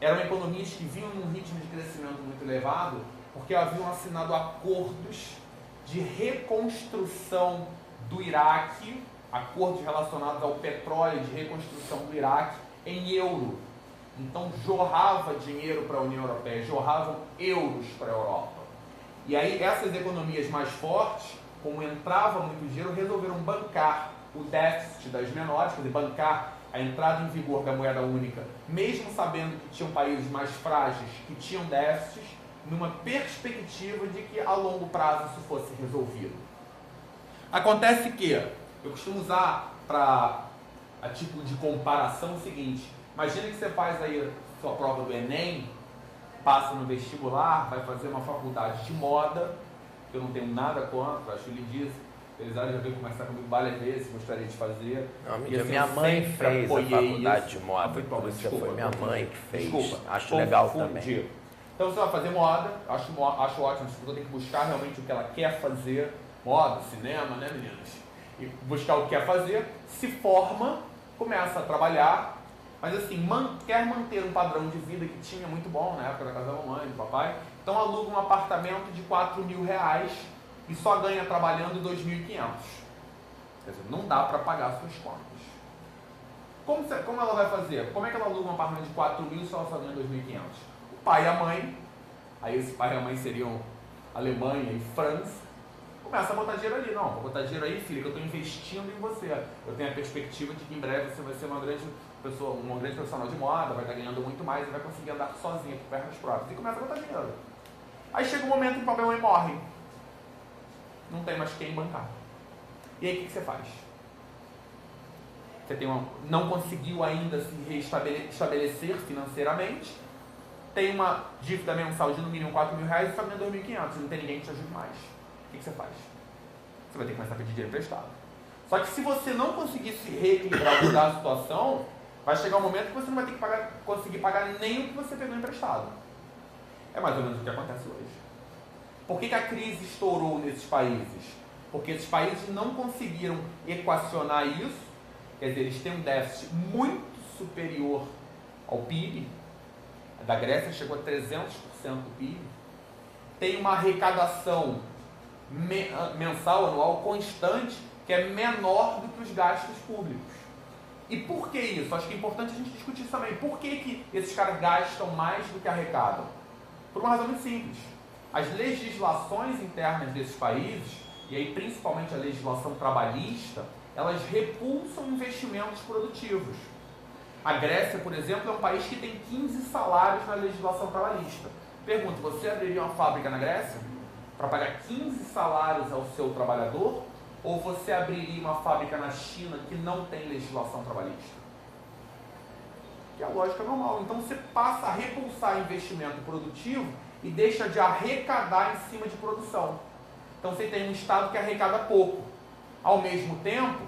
eram economias que vinham num ritmo de crescimento muito elevado, porque haviam assinado acordos de reconstrução do Iraque, acordos relacionados ao petróleo, de reconstrução do Iraque, em euro. Então jorrava dinheiro para a União Europeia, jorravam euros para a Europa. E aí essas economias mais fortes, como entrava muito dinheiro, resolveram bancar o déficit das menores, quer dizer, bancar a entrada em vigor da moeda única, mesmo sabendo que tinham países mais frágeis que tinham déficits, numa perspectiva de que a longo prazo isso fosse resolvido. Acontece que, eu costumo usar a título de comparação o seguinte: imagina que você faz aí sua prova do Enem, passa no vestibular, vai fazer uma faculdade de moda, que eu não tenho nada contra, acho lindíssimo. Eles já veio conversar comigo várias vezes, gostaria de fazer. Não, minha mãe fez a faculdade de moda, por isso foi minha mãe que fez. Desculpa, acho legal também. Então você vai fazer moda, acho ótimo, a pessoa tem que buscar realmente o que ela quer fazer, moda, cinema, né, meninas? E buscar o que quer fazer, se forma, começa a trabalhar, mas assim, quer manter um padrão de vida que tinha muito bom na época da casa da mamãe, do papai, então aluga um apartamento de R$4.000 e só ganha trabalhando R$2.500. Quer dizer, não dá para pagar suas contas. Como ela vai fazer? Como é que ela aluga um apartamento de R$4.000 se ela só ganha R$2.500? O pai e a mãe, aí esse pai e a mãe seriam Alemanha e França, começa a botar dinheiro ali. Não, vou botar dinheiro aí, filha, que eu estou investindo em você. Eu tenho a perspectiva de que em breve você vai ser uma grande pessoa, um grande profissional de moda, vai estar ganhando muito mais e vai conseguir andar sozinha por pernas próprias. E começa a botar dinheiro. Aí chega um momento em que o papai e a mãe morrem. Não tem mais quem bancar. E aí o que você faz? Você não conseguiu ainda se estabelecer financeiramente, tem uma dívida mensal de no mínimo R$4.000 e está ganhando R$2.500, não tem ninguém que te ajude mais. O que você faz? Você vai ter que começar a pedir dinheiro emprestado. Só que se você não conseguir se reequilibrar, mudar a situação, vai chegar um momento que você não vai ter que conseguir pagar nem o que você pegou emprestado. É mais ou menos o que acontece hoje. Por que a crise estourou nesses países? Porque esses países não conseguiram equacionar isso, quer dizer, eles têm um déficit muito superior ao PIB, a da Grécia chegou a 300% do PIB, tem uma arrecadação mensal, anual, constante, que é menor do que os gastos públicos. E por que isso? Acho que é importante a gente discutir isso também. Por que esses caras gastam mais do que arrecadam? Por uma razão muito simples. As legislações internas desses países, e aí principalmente a legislação trabalhista, elas repulsam investimentos produtivos. A Grécia, por exemplo, é um país que tem 15 salários na legislação trabalhista. Pergunto, você abriria uma fábrica na Grécia para pagar 15 salários ao seu trabalhador? Ou você abriria uma fábrica na China que não tem legislação trabalhista? Que é a lógica normal. Então você passa a repulsar investimento produtivo e deixa de arrecadar em cima de produção. Então você tem um Estado que arrecada pouco. Ao mesmo tempo,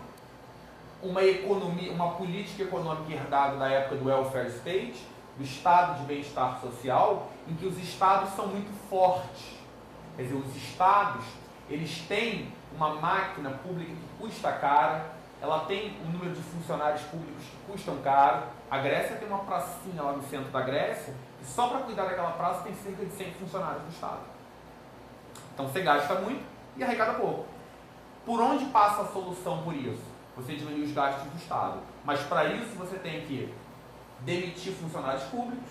uma política econômica herdada da época do welfare state, do Estado de bem-estar social, em que os Estados são muito fortes. Quer dizer, os Estados, eles têm uma máquina pública que custa caro, ela tem um número de funcionários públicos que custam caro. A Grécia tem uma pracinha lá no centro da Grécia, e só para cuidar daquela praça tem cerca de 100 funcionários do Estado. Então você gasta muito e arrecada pouco. Por onde passa a solução por isso? Você diminui os gastos do Estado. Mas para isso você tem que demitir funcionários públicos,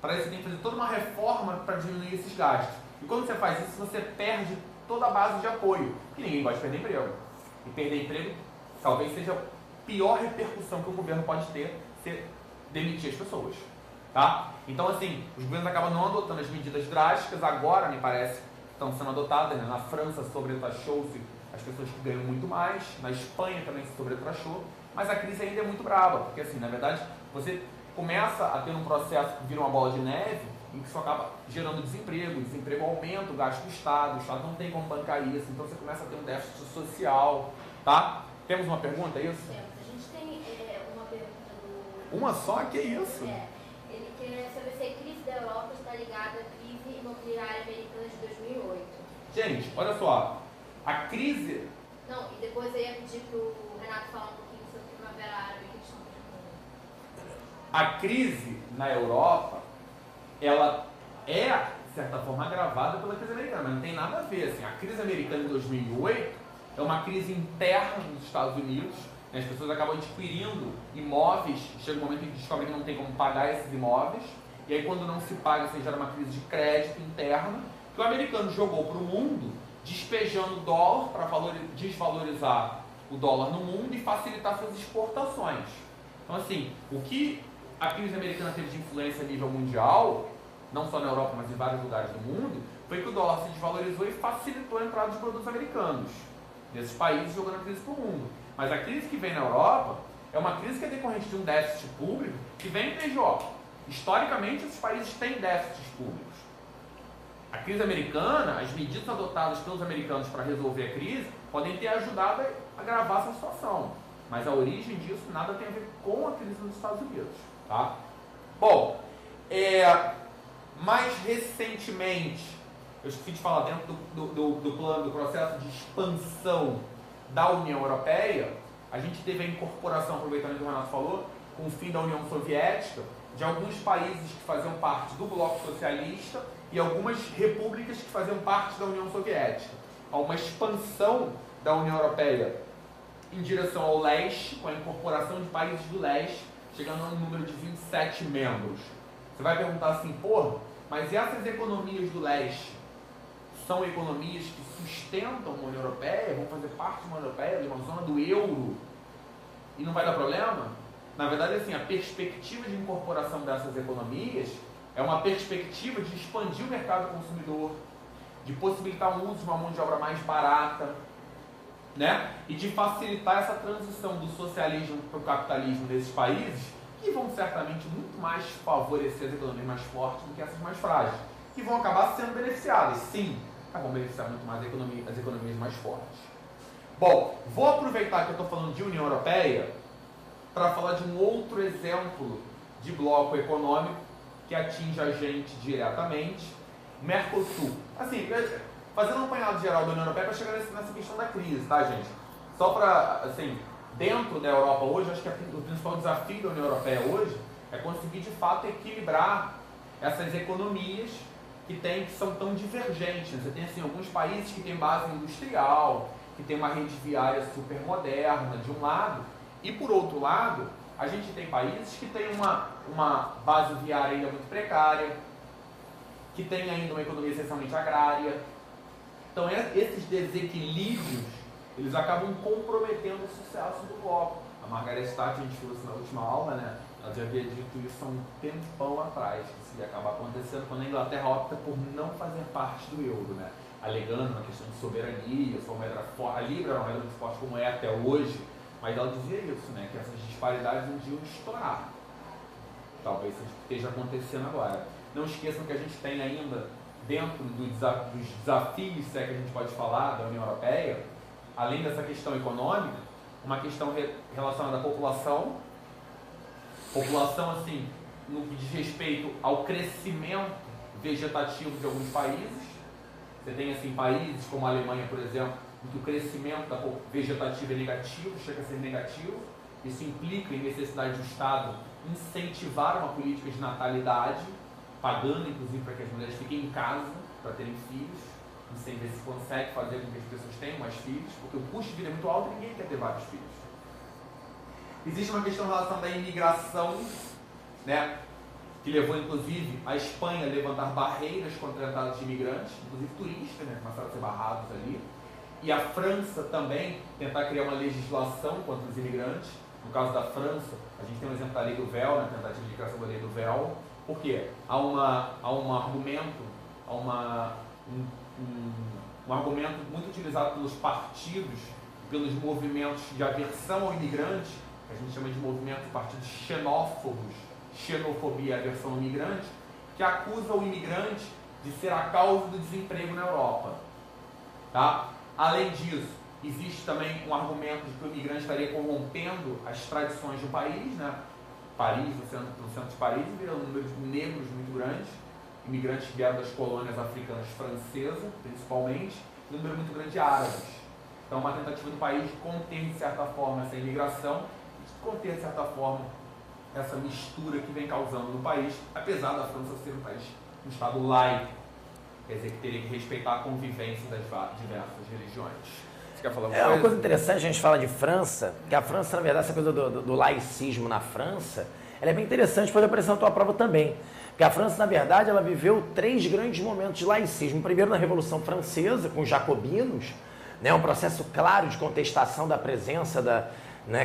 para isso você tem que fazer toda uma reforma para diminuir esses gastos. E quando você faz isso, você perde toda a base de apoio, porque ninguém gosta de perder emprego. E perder emprego talvez seja pior repercussão que o governo pode ter se demitir as pessoas. Tá? Então, assim, os governos acabam não adotando as medidas drásticas, agora, me parece, estão sendo adotadas. Né? Na França, sobretaxou-se as pessoas que ganham muito mais, na Espanha também se sobretaxou, mas a crise ainda é muito braba, porque, assim, na verdade, você começa a ter um processo que vira uma bola de neve, em que isso acaba gerando desemprego, o desemprego aumenta o gasto do Estado não tem como bancar isso, então você começa a ter um déficit social, tá? Temos uma pergunta, é isso? Temos. A gente tem uma pergunta do... Uma só? Que isso? Ele quer saber se a crise da Europa está ligada à crise imobiliária americana de 2008. Gente, olha só, a crise... Não, e depois eu ia pedir para o Renato falar um pouquinho sobre a Primavera Árabe que eles estão tratando. A crise na Europa, ela é, de certa forma, agravada pela crise americana, mas não tem nada a ver. Assim, a crise americana de 2008 é uma crise interna nos Estados Unidos, né? As pessoas acabam adquirindo imóveis, chega um momento em que descobrem que não tem como pagar esses imóveis, e aí quando não se paga, você gera uma crise de crédito interna, que o americano jogou para o mundo, despejando dólar para desvalorizar o dólar no mundo e facilitar suas exportações. Então, assim, o que a crise americana teve de influência a nível mundial, não só na Europa, mas em vários lugares do mundo, foi que o dólar se desvalorizou e facilitou a entrada de produtos americanos desses países, jogando a crise para o mundo. Mas a crise que vem na Europa é uma crise que é decorrente de um déficit público que vem desde ó. Historicamente, esses países têm déficits públicos. A crise americana, as medidas adotadas pelos americanos para resolver a crise podem ter ajudado a agravar essa situação. Mas a origem disso nada tem a ver com a crise nos Estados Unidos. Tá? Bom, mais recentemente, eu esqueci de falar dentro do plano, do processo de expansão da União Europeia, a gente teve a incorporação, aproveitando o que o Renato falou, com o fim da União Soviética, de alguns países que faziam parte do bloco socialista e algumas repúblicas que faziam parte da União Soviética. Há uma expansão da União Europeia em direção ao leste, com a incorporação de países do leste, chegando a um número de 27 membros. Você vai perguntar assim, porra, mas essas economias do leste são economias que sustentam a União Europeia, vão fazer parte de uma União Europeia, de uma zona do euro, e não vai dar problema? Na verdade, assim, a perspectiva de incorporação dessas economias é uma perspectiva de expandir o mercado consumidor, de possibilitar o uso de uma mão de obra mais barata, né? E de facilitar essa transição do socialismo para o capitalismo desses países, que vão certamente muito mais favorecer as economias mais fortes do que essas mais frágeis, que vão acabar sendo beneficiadas, sim, mas vão beneficiar muito mais as economias mais fortes. Bom, vou aproveitar que eu estou falando de União Europeia para falar de um outro exemplo de bloco econômico que atinge a gente diretamente, Mercosul. Assim, fazendo um apanhado geral da União Europeia para chegar nessa questão da crise, tá, gente? Só para, assim, dentro da Europa hoje, acho que o principal desafio da União Europeia hoje é conseguir, de fato, equilibrar essas economias que são tão divergentes. Você tem, assim, alguns países que têm base industrial, que tem uma rede viária super moderna, de um lado, e, por outro lado, a gente tem países que têm uma base viária ainda muito precária, que tem ainda uma economia essencialmente agrária. Então, esses desequilíbrios, eles acabam comprometendo o sucesso do bloco. A Margaret Thatcher, a gente viu isso na última aula, né? Ela já havia dito isso há um tempão atrás, que isso ia acabar acontecendo quando a Inglaterra opta por não fazer parte do euro, né? Alegando uma questão de soberania, sua moeda forte, a Libra era uma moeda muito forte como é até hoje, mas ela dizia isso, né? Que essas disparidades um dia iam estourar. Talvez isso esteja acontecendo agora. Não esqueçam que a gente tem ainda, dentro dos desafios, se é que a gente pode falar, da União Europeia, além dessa questão econômica, uma questão relacionada à população. População, assim, no que diz respeito ao crescimento vegetativo de alguns países. Você tem, assim, países como a Alemanha, por exemplo, em que o crescimento vegetativo é negativo, chega a ser negativo. Isso implica em necessidade do Estado incentivar uma política de natalidade, pagando, inclusive, para que as mulheres fiquem em casa para terem filhos, e sem ver se consegue fazer com que as pessoas tenham mais filhos, porque o custo de vida é muito alto e ninguém quer ter vários filhos. Existe uma questão em relação da imigração, né, que levou, inclusive, a Espanha a levantar barreiras contra a entrada de imigrantes, inclusive turistas, né, começaram a ser barrados ali, e a França também tentar criar uma legislação contra os imigrantes. No caso da França, a gente tem um exemplo da lei do véu, né, tentativa de criação da lei do véu. Por quê? Há um argumento, um argumento muito utilizado pelos partidos, pelos movimentos de aversão ao imigrante, que a gente chama de movimento de partidos xenófobos, xenofobia e aversão ao imigrante, que acusa o imigrante de ser a causa do desemprego na Europa. Tá? Além disso, existe também um argumento de que o imigrante estaria corrompendo as tradições do país, né? Paris, no centro de Paris, vira um número de negros muito grande, imigrantes que vieram das colônias africanas francesas, principalmente, e um número muito grande de árabes. Então, uma tentativa do país de conter, de certa forma, essa imigração, de conter, de certa forma, essa mistura que vem causando no país, apesar da França ser um Estado laico, quer dizer, que teria que respeitar a convivência das diversas religiões. Você quer falar alguma coisa? Uma coisa interessante, a gente fala de França, que a França, na verdade, essa coisa do laicismo na França, ela é bem interessante, pode aparecer na tua prova também. Porque a França, na verdade, ela viveu 3 grandes momentos de laicismo. Primeiro, na Revolução Francesa, com os jacobinos, né, um processo claro de contestação da presença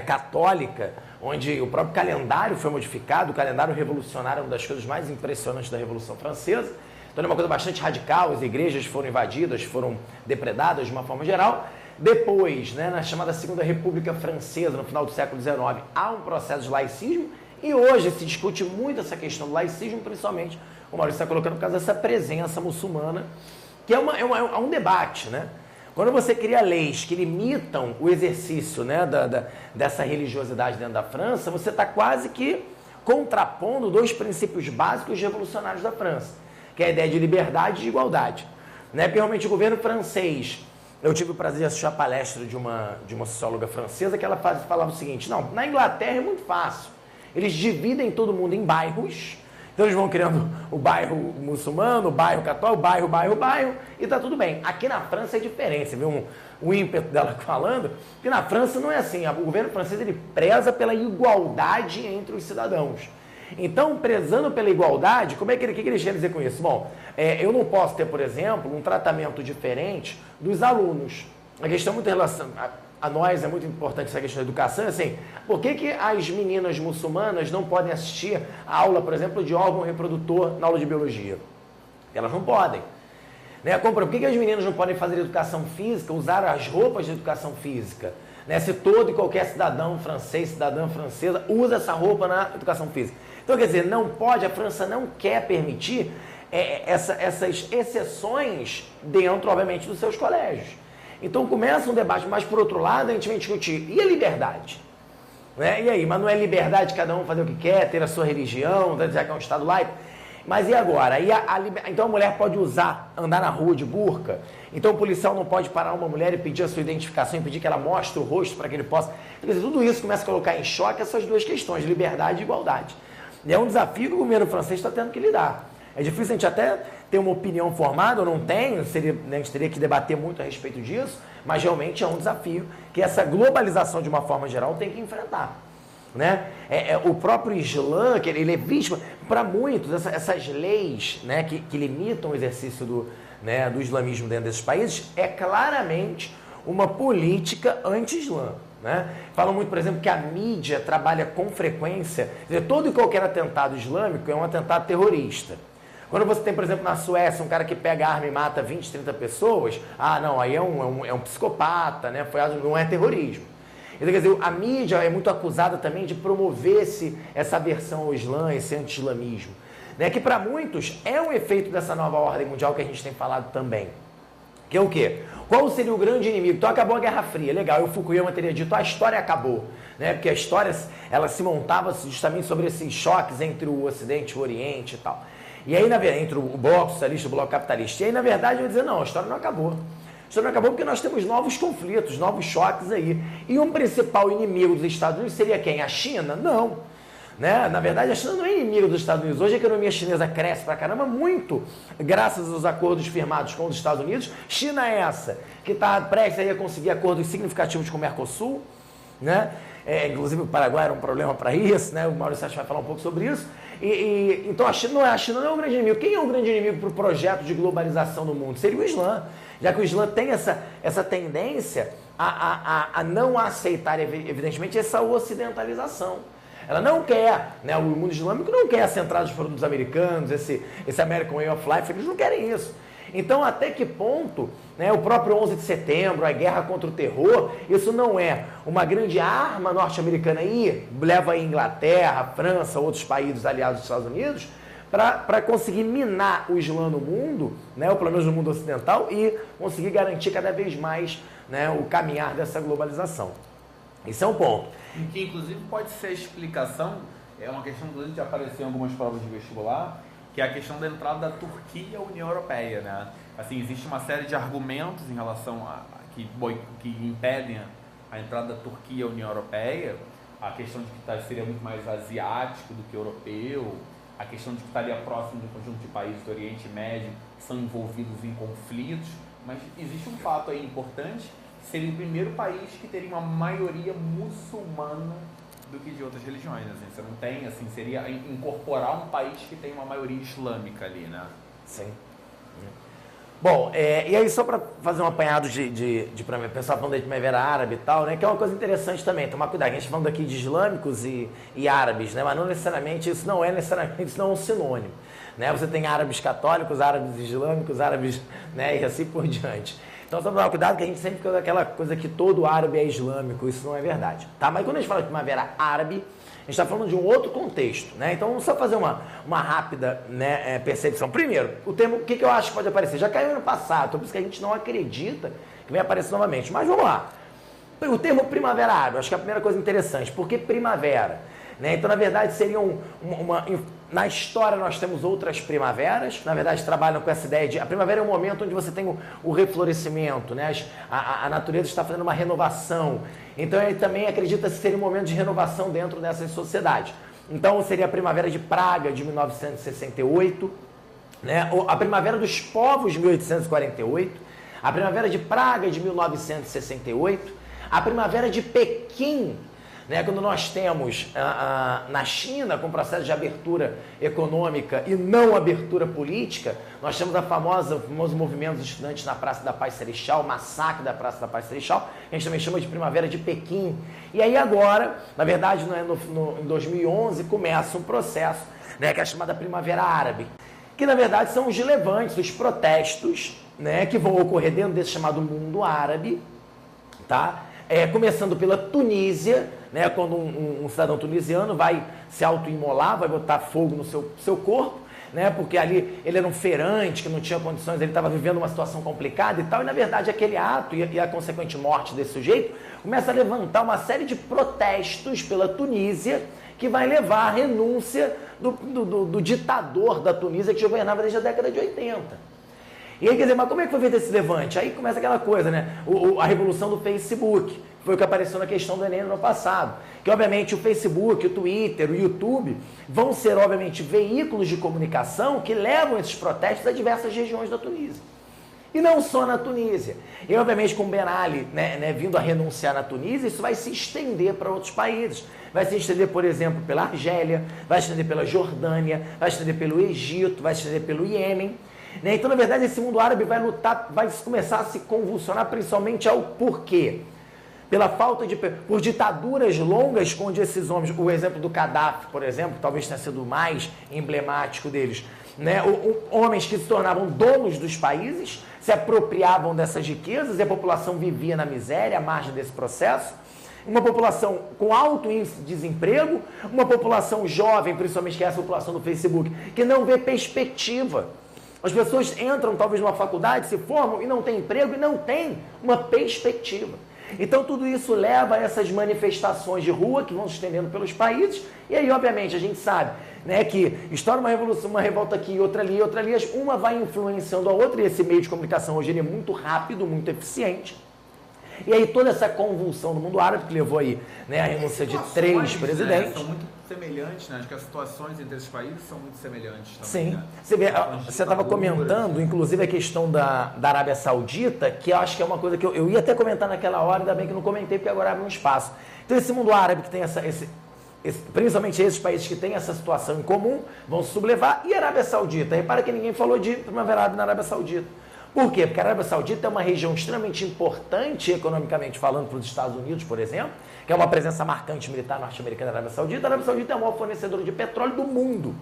católica, onde o próprio calendário foi modificado. O calendário revolucionário é uma das coisas mais impressionantes da Revolução Francesa. Então é uma coisa bastante radical, as igrejas foram invadidas, foram depredadas de uma forma geral. Depois, na chamada Segunda República Francesa, no final do século XIX, há um processo de laicismo, e hoje se discute muito essa questão do laicismo, principalmente, o Maurício está colocando por causa dessa presença muçulmana, que é um debate, né? Quando você cria leis que limitam o exercício, dessa religiosidade dentro da França, você está quase que contrapondo 2 princípios básicos revolucionários da França, que é a ideia de liberdade e de igualdade. Porque realmente o governo francês, eu tive o prazer de assistir a palestra de uma socióloga francesa, que ela falava o seguinte: não, na Inglaterra é muito fácil, eles dividem todo mundo em bairros. Então eles vão criando o bairro muçulmano, o bairro católico, o bairro, e tá tudo bem. Aqui na França é diferente, você viu o ímpeto dela falando, que na França não é assim, o governo francês ele preza pela igualdade entre os cidadãos. Então, prezando pela igualdade, que eles querem dizer com isso? Bom, eu não posso ter, por exemplo, um tratamento diferente dos alunos. A questão muito relacionada a nós é muito importante essa questão da educação, assim, por que as meninas muçulmanas não podem assistir a aula, por exemplo, de órgão reprodutor na aula de biologia? Elas não podem. Por que as meninas não podem fazer educação física, usar as roupas de educação física? Se todo e qualquer cidadão francês, cidadã francesa, usa essa roupa na educação física. Então, quer dizer, não pode, a França não quer permitir essas exceções dentro, obviamente, dos seus colégios. Então começa um debate, mas por outro lado a gente vem discutir, e a liberdade? E aí, mas não é liberdade de cada um fazer o que quer, ter a sua religião, dizer que é um Estado laico? Mas e agora? Então a mulher pode andar na rua de burca? Então o policial não pode parar uma mulher e pedir a sua identificação, e pedir que ela mostre o rosto para que ele possa... Quer dizer, tudo isso começa a colocar em choque essas 2 questões, liberdade e igualdade. E é um desafio que o governo francês está tendo que lidar. É difícil a gente até ter uma opinião formada, eu não tenho, a gente teria que debater muito a respeito disso, mas realmente é um desafio que essa globalização, de uma forma geral, tem que enfrentar. O próprio Islã, que ele é vítima, para muitos, essas leis que limitam o exercício do islamismo dentro desses países, é claramente uma política anti-islã. Falam muito, por exemplo, que a mídia trabalha com frequência, quer dizer, todo e qualquer atentado islâmico é um atentado terrorista. Quando você tem, por exemplo, na Suécia, um cara que pega a arma e mata 20, 30 pessoas, não, aí é um psicopata, não é terrorismo. Então, quer dizer, a mídia é muito acusada também de promover essa aversão ao Islã, esse anti-islamismo, que para muitos é um efeito dessa nova ordem mundial que a gente tem falado também. Que é o quê? Qual seria o grande inimigo? Então acabou a Guerra Fria, legal, o Fukuyama teria dito, a história acabou, porque a história ela se montava justamente sobre esses choques entre o Ocidente e o Oriente e tal. E aí, entre o bloco socialista e o bloco capitalista. E aí, na verdade, eu ia dizer, não, a história não acabou. A história não acabou porque nós temos novos conflitos, novos choques aí. E um principal inimigo dos Estados Unidos seria quem? A China? Não. Na verdade, a China não é inimigo dos Estados Unidos. Hoje a economia chinesa cresce pra caramba, muito graças aos acordos firmados com os Estados Unidos. China é essa, que está prestes a conseguir acordos significativos com o Mercosul, Inclusive o Paraguai era um problema para isso, O Maurício vai falar um pouco sobre isso. Então a China não é um grande inimigo. Quem é o grande inimigo para o projeto de globalização no mundo? Seria o Islã. Já que o Islã tem essa tendência a não aceitar, evidentemente, essa ocidentalização. Ela não quer, né, o mundo islâmico não quer essa entrada dos produtos americanos, esse American Way of Life, eles não querem isso. Então, até que ponto, né, o próprio 11 de setembro, a guerra contra o terror, isso não é uma grande arma norte-americana aí, leva a Inglaterra, a França, outros países aliados dos Estados Unidos, para conseguir minar o Islã no mundo, né, ou pelo menos no mundo ocidental, e conseguir garantir cada vez mais, né, o caminhar dessa globalização. Esse é um ponto. Que inclusive pode ser a explicação, é uma questão inclusive que apareceu em algumas provas de vestibular, que é a questão da entrada da Turquia à União Europeia, né? Assim, existe uma série de argumentos em relação que impedem a entrada da Turquia à União Europeia, a questão de que seria muito mais asiático do que europeu, a questão de que estaria próximo de um conjunto de países do Oriente Médio que são envolvidos em conflitos, mas existe um fato aí importante, seria o primeiro país que teria uma maioria muçulmana do que de outras religiões, assim. Você não tem, assim, seria incorporar um país que tem uma maioria islâmica ali, né? Sim. Bom, e aí só para fazer um apanhado para o pessoal falando de primavera árabe e tal, né, que é uma coisa interessante também, tomar cuidado, a gente falando aqui de islâmicos e árabes, né, mas não necessariamente, isso não é um sinônimo, né, você tem árabes católicos, árabes islâmicos, árabes, né, e assim por diante. Então, só para tomar cuidado que a gente sempre fica aquela coisa que todo árabe é islâmico, isso não é verdade, tá? Mas quando a gente fala de primavera árabe, a gente está falando de um outro contexto, né? Então, vamos só fazer uma rápida, né, percepção. Primeiro, o termo, o que eu acho que pode aparecer? Já caiu no passado, por isso que a gente não acredita que vai aparecer novamente. Mas vamos lá. O termo primavera árabe, acho que é a primeira coisa interessante. Por que primavera? Né? Então, na verdade, seria na história nós temos outras primaveras, na verdade trabalham com essa ideia de... A primavera é um momento onde você tem o reflorescimento, né? A natureza está fazendo uma renovação. Então ele também acredita que seria um momento de renovação dentro dessas sociedades. Então seria a primavera de Praga de 1968, né? A primavera dos povos de 1848, a primavera de Praga de 1968, a primavera de Pequim, né, quando nós temos na China, com o processo de abertura econômica e não abertura política, nós temos o famoso movimento dos estudantes na Praça da Paz Seixal, o massacre da Praça da Paz Seixal, que a gente também chama de Primavera de Pequim. E aí agora, na verdade, em 2011, começa um processo, né, que é chamada Primavera Árabe, que na verdade são os levantes, os protestos, né, que vão ocorrer dentro desse chamado mundo árabe, tá? Começando pela Tunísia, né, quando um cidadão tunisiano vai se autoimolar, vai botar fogo no seu corpo, né, porque ali ele era um feirante que não tinha condições, ele estava vivendo uma situação complicada e tal, e na verdade aquele ato e a consequente morte desse sujeito começa a levantar uma série de protestos pela Tunísia que vai levar à renúncia do ditador da Tunísia que governava desde a década de 80. E aí, quer dizer, mas como é que foi feito esse levante? Aí começa aquela coisa, né? A revolução do Facebook, foi o que apareceu na questão do Enem no ano passado. Que, obviamente, o Facebook, o Twitter, o YouTube vão ser, obviamente, veículos de comunicação que levam esses protestos a diversas regiões da Tunísia. E não só na Tunísia. E, obviamente, com Ben Ali, né, vindo a renunciar na Tunísia, isso vai se estender para outros países. Vai se estender, por exemplo, pela Argélia, vai se estender pela Jordânia, vai se estender pelo Egito, vai se estender pelo Iêmen. Né? Então, na verdade, esse mundo árabe vai lutar, vai começar a se convulsionar principalmente ao porquê. Pela falta por ditaduras longas onde esses homens, o exemplo do Gaddafi, por exemplo, talvez tenha sido o mais emblemático deles, né? Homens que se tornavam donos dos países, se apropriavam dessas riquezas e a população vivia na miséria, à margem desse processo. Uma população com alto índice de desemprego, uma população jovem, principalmente que é essa população do Facebook, que não vê perspectiva. As pessoas entram talvez numa faculdade, se formam e não têm emprego e não têm uma perspectiva. Então tudo isso leva a essas manifestações de rua que vão se estendendo pelos países e aí obviamente a gente sabe, né, que estoura uma revolução, uma revolta aqui, outra ali, uma vai influenciando a outra e esse meio de comunicação hoje ele é muito rápido, muito eficiente. E aí toda essa convulsão no mundo árabe que levou aí, né, a renúncia de 3 presidentes. Né, são muito semelhantes, né? Acho que as situações entre esses países são muito semelhantes também. Sim. Né? Você estava comentando, inclusive, a questão da Arábia Saudita, que eu acho que é uma coisa que eu ia até comentar naquela hora, ainda bem que não comentei, porque agora abre um espaço. Então esse mundo árabe que tem principalmente esses países que têm essa situação em comum, vão se sublevar. E a Arábia Saudita? Repara que ninguém falou de Primavera Árabe na Arábia Saudita. Por quê? Porque a Arábia Saudita é uma região extremamente importante, economicamente falando, para os Estados Unidos, por exemplo, que é uma presença marcante militar norte-americana na Arábia Saudita. A Arábia Saudita é o maior fornecedor de petróleo do mundo.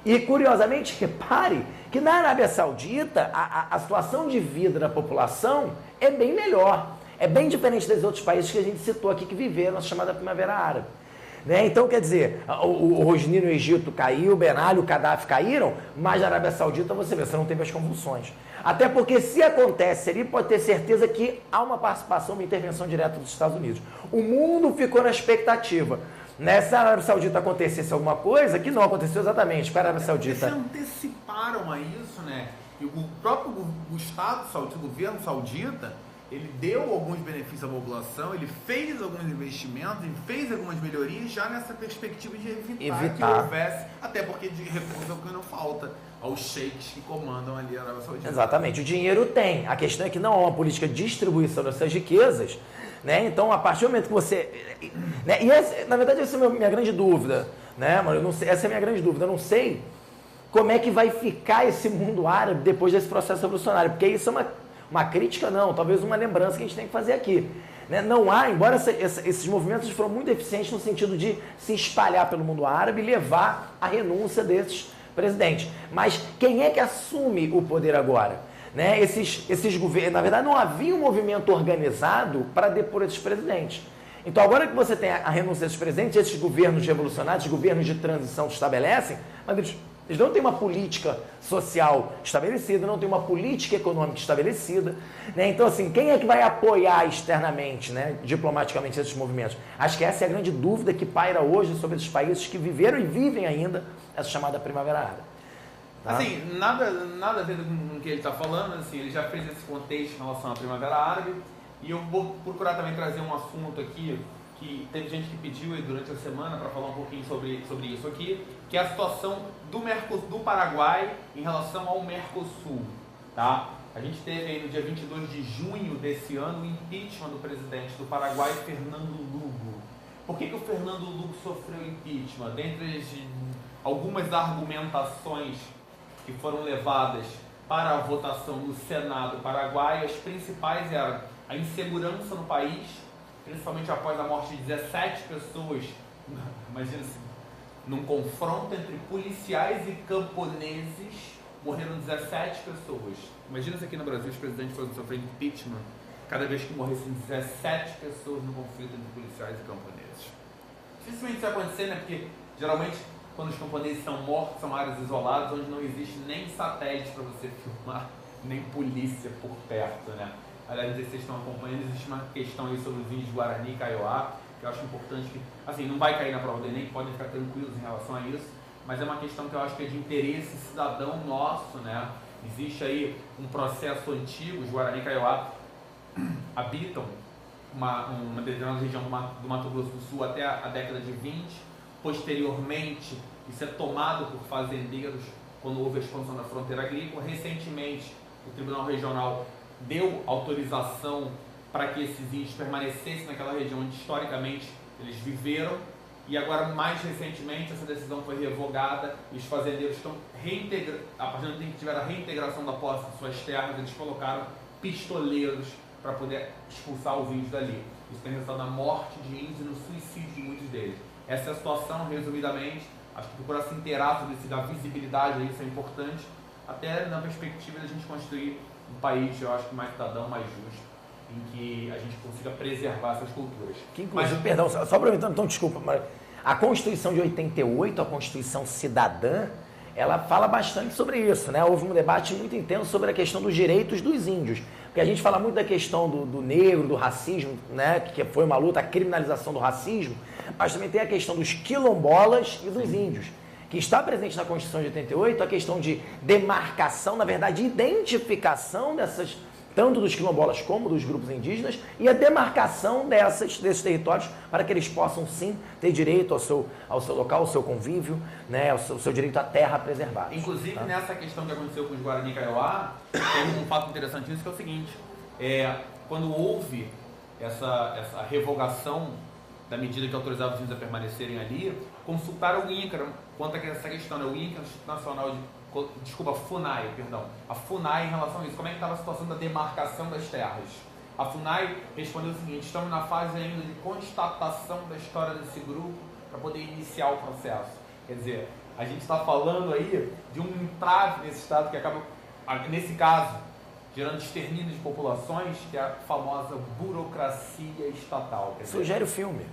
E, curiosamente, repare que na Arábia Saudita a situação de vida da população é bem melhor. É bem diferente dos outros países que a gente citou aqui que viveram a chamada Primavera Árabe. Né? Então, quer dizer, o Hosni no Egito caiu, o Ben Ali, o Gaddafi caíram, mas na Arábia Saudita você vê, você não teve as convulsões. Até porque se acontece ali, pode ter certeza que há uma participação, uma intervenção direta dos Estados Unidos. O mundo ficou na expectativa. Né? Se a Arábia Saudita acontecesse alguma coisa, que não aconteceu exatamente com a Arábia Saudita. Eles se anteciparam a isso, né? E o próprio Estado saudita, o governo saudita, ele deu alguns benefícios à população, ele fez alguns investimentos, ele fez algumas melhorias já nessa perspectiva de evitar que houvesse, até porque de recurso é o que não falta aos sheiks que comandam ali a Arábia Saudita. Exatamente, o dinheiro tem. A questão é que não há uma política de distribuição dessas riquezas, né? Então, a partir do momento que você... Né? E essa, na verdade, essa é a minha grande dúvida, né? Mas eu não sei, essa é a minha grande dúvida. Eu não sei como é que vai ficar esse mundo árabe depois desse processo revolucionário, porque isso é uma crítica, não, talvez uma lembrança que a gente tem que fazer aqui. Né? Não há, embora esses movimentos foram muito eficientes no sentido de se espalhar pelo mundo árabe e levar à renúncia desses presidentes. Mas quem é que assume o poder agora? Né? Esses governos, na verdade, não havia um movimento organizado para depor esses presidentes. Então, agora que você tem a renúncia desses presidentes, esses governos revolucionários, esses governos de transição se estabelecem, mas eles não têm uma política social estabelecida, não têm uma política econômica estabelecida. Né? Então, assim, quem é que vai apoiar externamente, né, diplomaticamente, esses movimentos? Acho que essa é a grande dúvida que paira hoje sobre esses países que viveram e vivem ainda essa chamada Primavera Árabe. Tá? Assim, nada a ver com o que ele está falando, assim, ele já fez esse contexto em relação à Primavera Árabe, e eu vou procurar também trazer um assunto aqui, que teve gente que pediu aí durante a semana para falar um pouquinho sobre isso aqui, que é a situação do Paraguai em relação ao Mercosul, tá? A gente teve aí no dia 22 de junho desse ano o impeachment do presidente do Paraguai, Fernando Lugo. Por que o Fernando Lugo sofreu impeachment? Dentre algumas argumentações que foram levadas para a votação no Senado paraguaio, as principais eram a insegurança no país, principalmente após a morte de 17 pessoas, imagina assim, num confronto entre policiais e camponeses, morreram 17 pessoas. Imagina se aqui no Brasil os presidentes fossem sofrer impeachment cada vez que morressem 17 pessoas no conflito entre policiais e camponeses. Dificilmente isso vai acontecer, né? Porque geralmente quando os camponeses são mortos, são áreas isoladas, onde não existe nem satélite para você filmar, nem polícia por perto, né? Aliás, vocês estão acompanhando, existe uma questão aí sobre os índios Guarani e Kaiowá, que eu acho importante que, assim, não vai cair na prova do Enem, podem ficar tranquilos em relação a isso, mas é uma questão que eu acho que é de interesse cidadão nosso, né? Existe aí um processo antigo, os Guarani e Kaiowá habitam uma determinada região do Mato Grosso do Sul até a década de 20, posteriormente isso é tomado por fazendeiros quando houve a expansão da fronteira agrícola. Recentemente o Tribunal Regional deu autorização para que esses índios permanecessem naquela região onde historicamente eles viveram, e agora mais recentemente essa decisão foi revogada e os fazendeiros estão reintegrando, a partir do momento que tiveram a reintegração da posse de suas terras, eles colocaram pistoleiros para poder expulsar os índios dali. Isso tem resultado na morte de índios e no suicídio de muitos deles. Essa é a situação, resumidamente. Acho que procurar se inteirar sobre isso, dar visibilidade a isso é importante, até na perspectiva de a gente construir um país, eu acho que mais cidadão, mais justo, em que a gente consiga preservar essas culturas. Que inclusive, perdão, só aproveitando, então desculpa, mas a Constituição de 88, a Constituição Cidadã, ela fala bastante sobre isso, né? Houve um debate muito intenso sobre a questão dos direitos dos índios, porque a gente fala muito da questão do negro, do racismo, né? Que foi uma luta, a criminalização do racismo, mas também tem a questão dos quilombolas e dos índios, que está presente na Constituição de 88, a questão de demarcação, na verdade, identificação dessas, tanto dos quilombolas como dos grupos indígenas, e a demarcação desses territórios para que eles possam, sim, ter direito ao seu local, ao seu convívio, né, ao seu direito à terra preservada. Inclusive, tá? Nessa questão que aconteceu com os Guarani e Kaiowá, tem um fato interessante nisso, que é o seguinte, quando houve essa revogação da medida que autorizava os índios a permanecerem ali, consultaram o INCRA quanto a essa questão, né? O INCRA, Instituto Nacional a FUNAI, perdão, a FUNAI em relação a isso, como é que estava a situação da demarcação das terras. A FUNAI respondeu o seguinte: estamos na fase ainda de constatação da história desse grupo para poder iniciar o processo. Quer dizer, a gente está falando aí de um entrave nesse Estado que acaba, nesse caso, gerando extermínio de populações, que é a famosa burocracia estatal. Sugere o filme.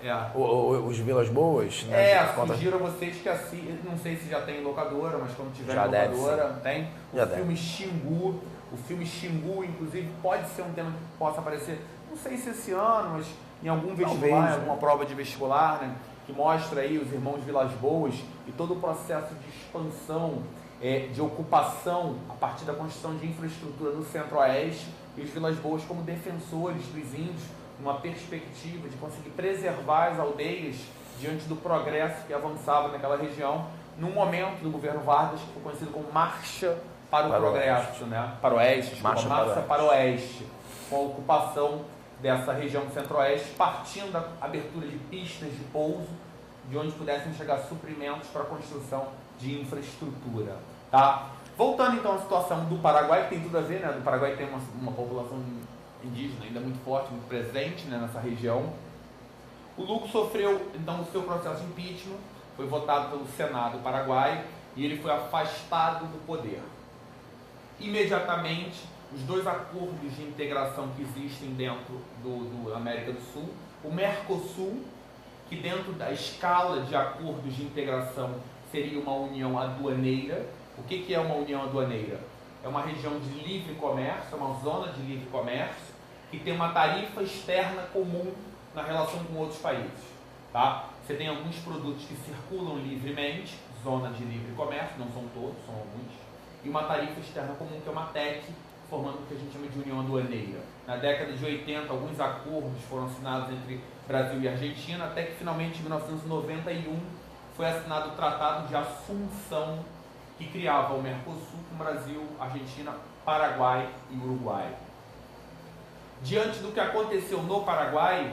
É. Os Vilas Boas. Né, sugiro a vocês que assim, não sei se já tem locadora, mas quando tiver já locadora, tem. Já o filme Xingu. O filme Xingu, inclusive, pode ser um tema que possa aparecer, não sei se esse ano, mas em algum vestibular, em alguma prova de vestibular, né, que mostra aí os irmãos Vilas Boas e todo o processo de expansão, de ocupação a partir da construção de infraestrutura no Centro-Oeste, e os Vilas Boas como defensores dos índios, numa perspectiva de conseguir preservar as aldeias diante do progresso que avançava naquela região, num momento do governo Vargas que foi conhecido como Marcha para o Progresso, né? Para o Oeste, Marcha para o Oeste, com a ocupação dessa região Centro-Oeste, partindo da abertura de pistas de pouso, de onde pudessem chegar suprimentos para a construção de infraestrutura. Tá? Voltando então à situação do Paraguai, que tem tudo a ver, né? Do Paraguai tem uma população indígena ainda muito forte, muito presente, né, nessa região. O Lugo sofreu então o seu processo de impeachment, foi votado pelo Senado paraguaio e ele foi afastado do poder. Imediatamente, os dois acordos de integração que existem dentro do América do Sul, o Mercosul, que dentro da escala de acordos de integração seria uma união aduaneira. O que é uma união aduaneira? É uma região de livre comércio, uma zona de livre comércio, que tem uma tarifa externa comum na relação com outros países. Tá? Você tem alguns produtos que circulam livremente, zona de livre comércio, não são todos, são alguns, e uma tarifa externa comum, que é uma TEC, formando o que a gente chama de união aduaneira. Na década de 80, alguns acordos foram assinados entre Brasil e Argentina, até que finalmente em 1991 foi assinado o Tratado de Assunção, que criava o Mercosul com Brasil, Argentina, Paraguai e Uruguai. Diante do que aconteceu no Paraguai,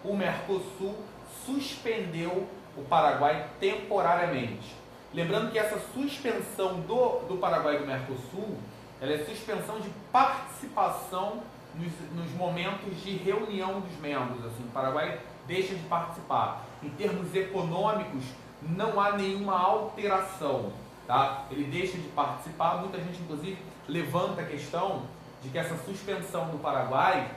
o Mercosul suspendeu o Paraguai temporariamente. Lembrando que essa suspensão do Paraguai e do Mercosul, ela é suspensão de participação nos momentos de reunião dos membros. Assim, o Paraguai deixa de participar. Em termos econômicos, não há nenhuma alteração. Tá? Ele deixa de participar. Muita gente, inclusive, levanta a questão de que essa suspensão do Paraguai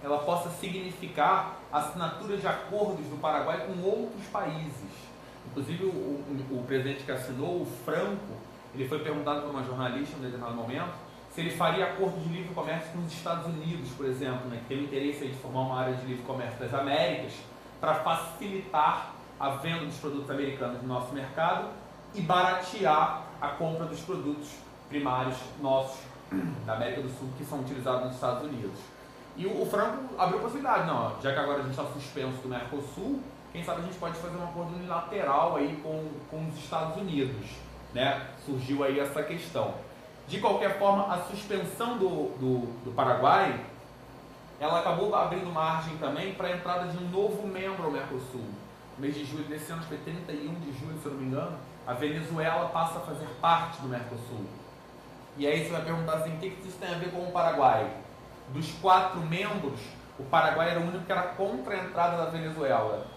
ela possa significar assinatura de acordos do Paraguai com outros países. Inclusive, o presidente que assinou, o Franco, ele foi perguntado por uma jornalista em um determinado momento se ele faria acordo de livre comércio com os Estados Unidos, por exemplo, né, que tem o interesse de formar uma área de livre comércio das Américas para facilitar a venda dos produtos americanos no nosso mercado e baratear a compra dos produtos primários nossos da América do Sul que são utilizados nos Estados Unidos. E o Franco abriu a possibilidade, não, já que agora a gente está suspenso do Mercosul, quem sabe a gente pode fazer um acordo unilateral aí com os Estados Unidos, né? Surgiu aí essa questão. De qualquer forma, a suspensão do Paraguai, ela acabou abrindo margem também para a entrada de um novo membro ao Mercosul. No mês de julho desse ano, acho que foi 31 de julho, se eu não me engano, a Venezuela passa a fazer parte do Mercosul. E aí você vai perguntar assim, o que isso tem a ver com o Paraguai? Dos 4 membros, o Paraguai era o único que era contra a entrada da Venezuela.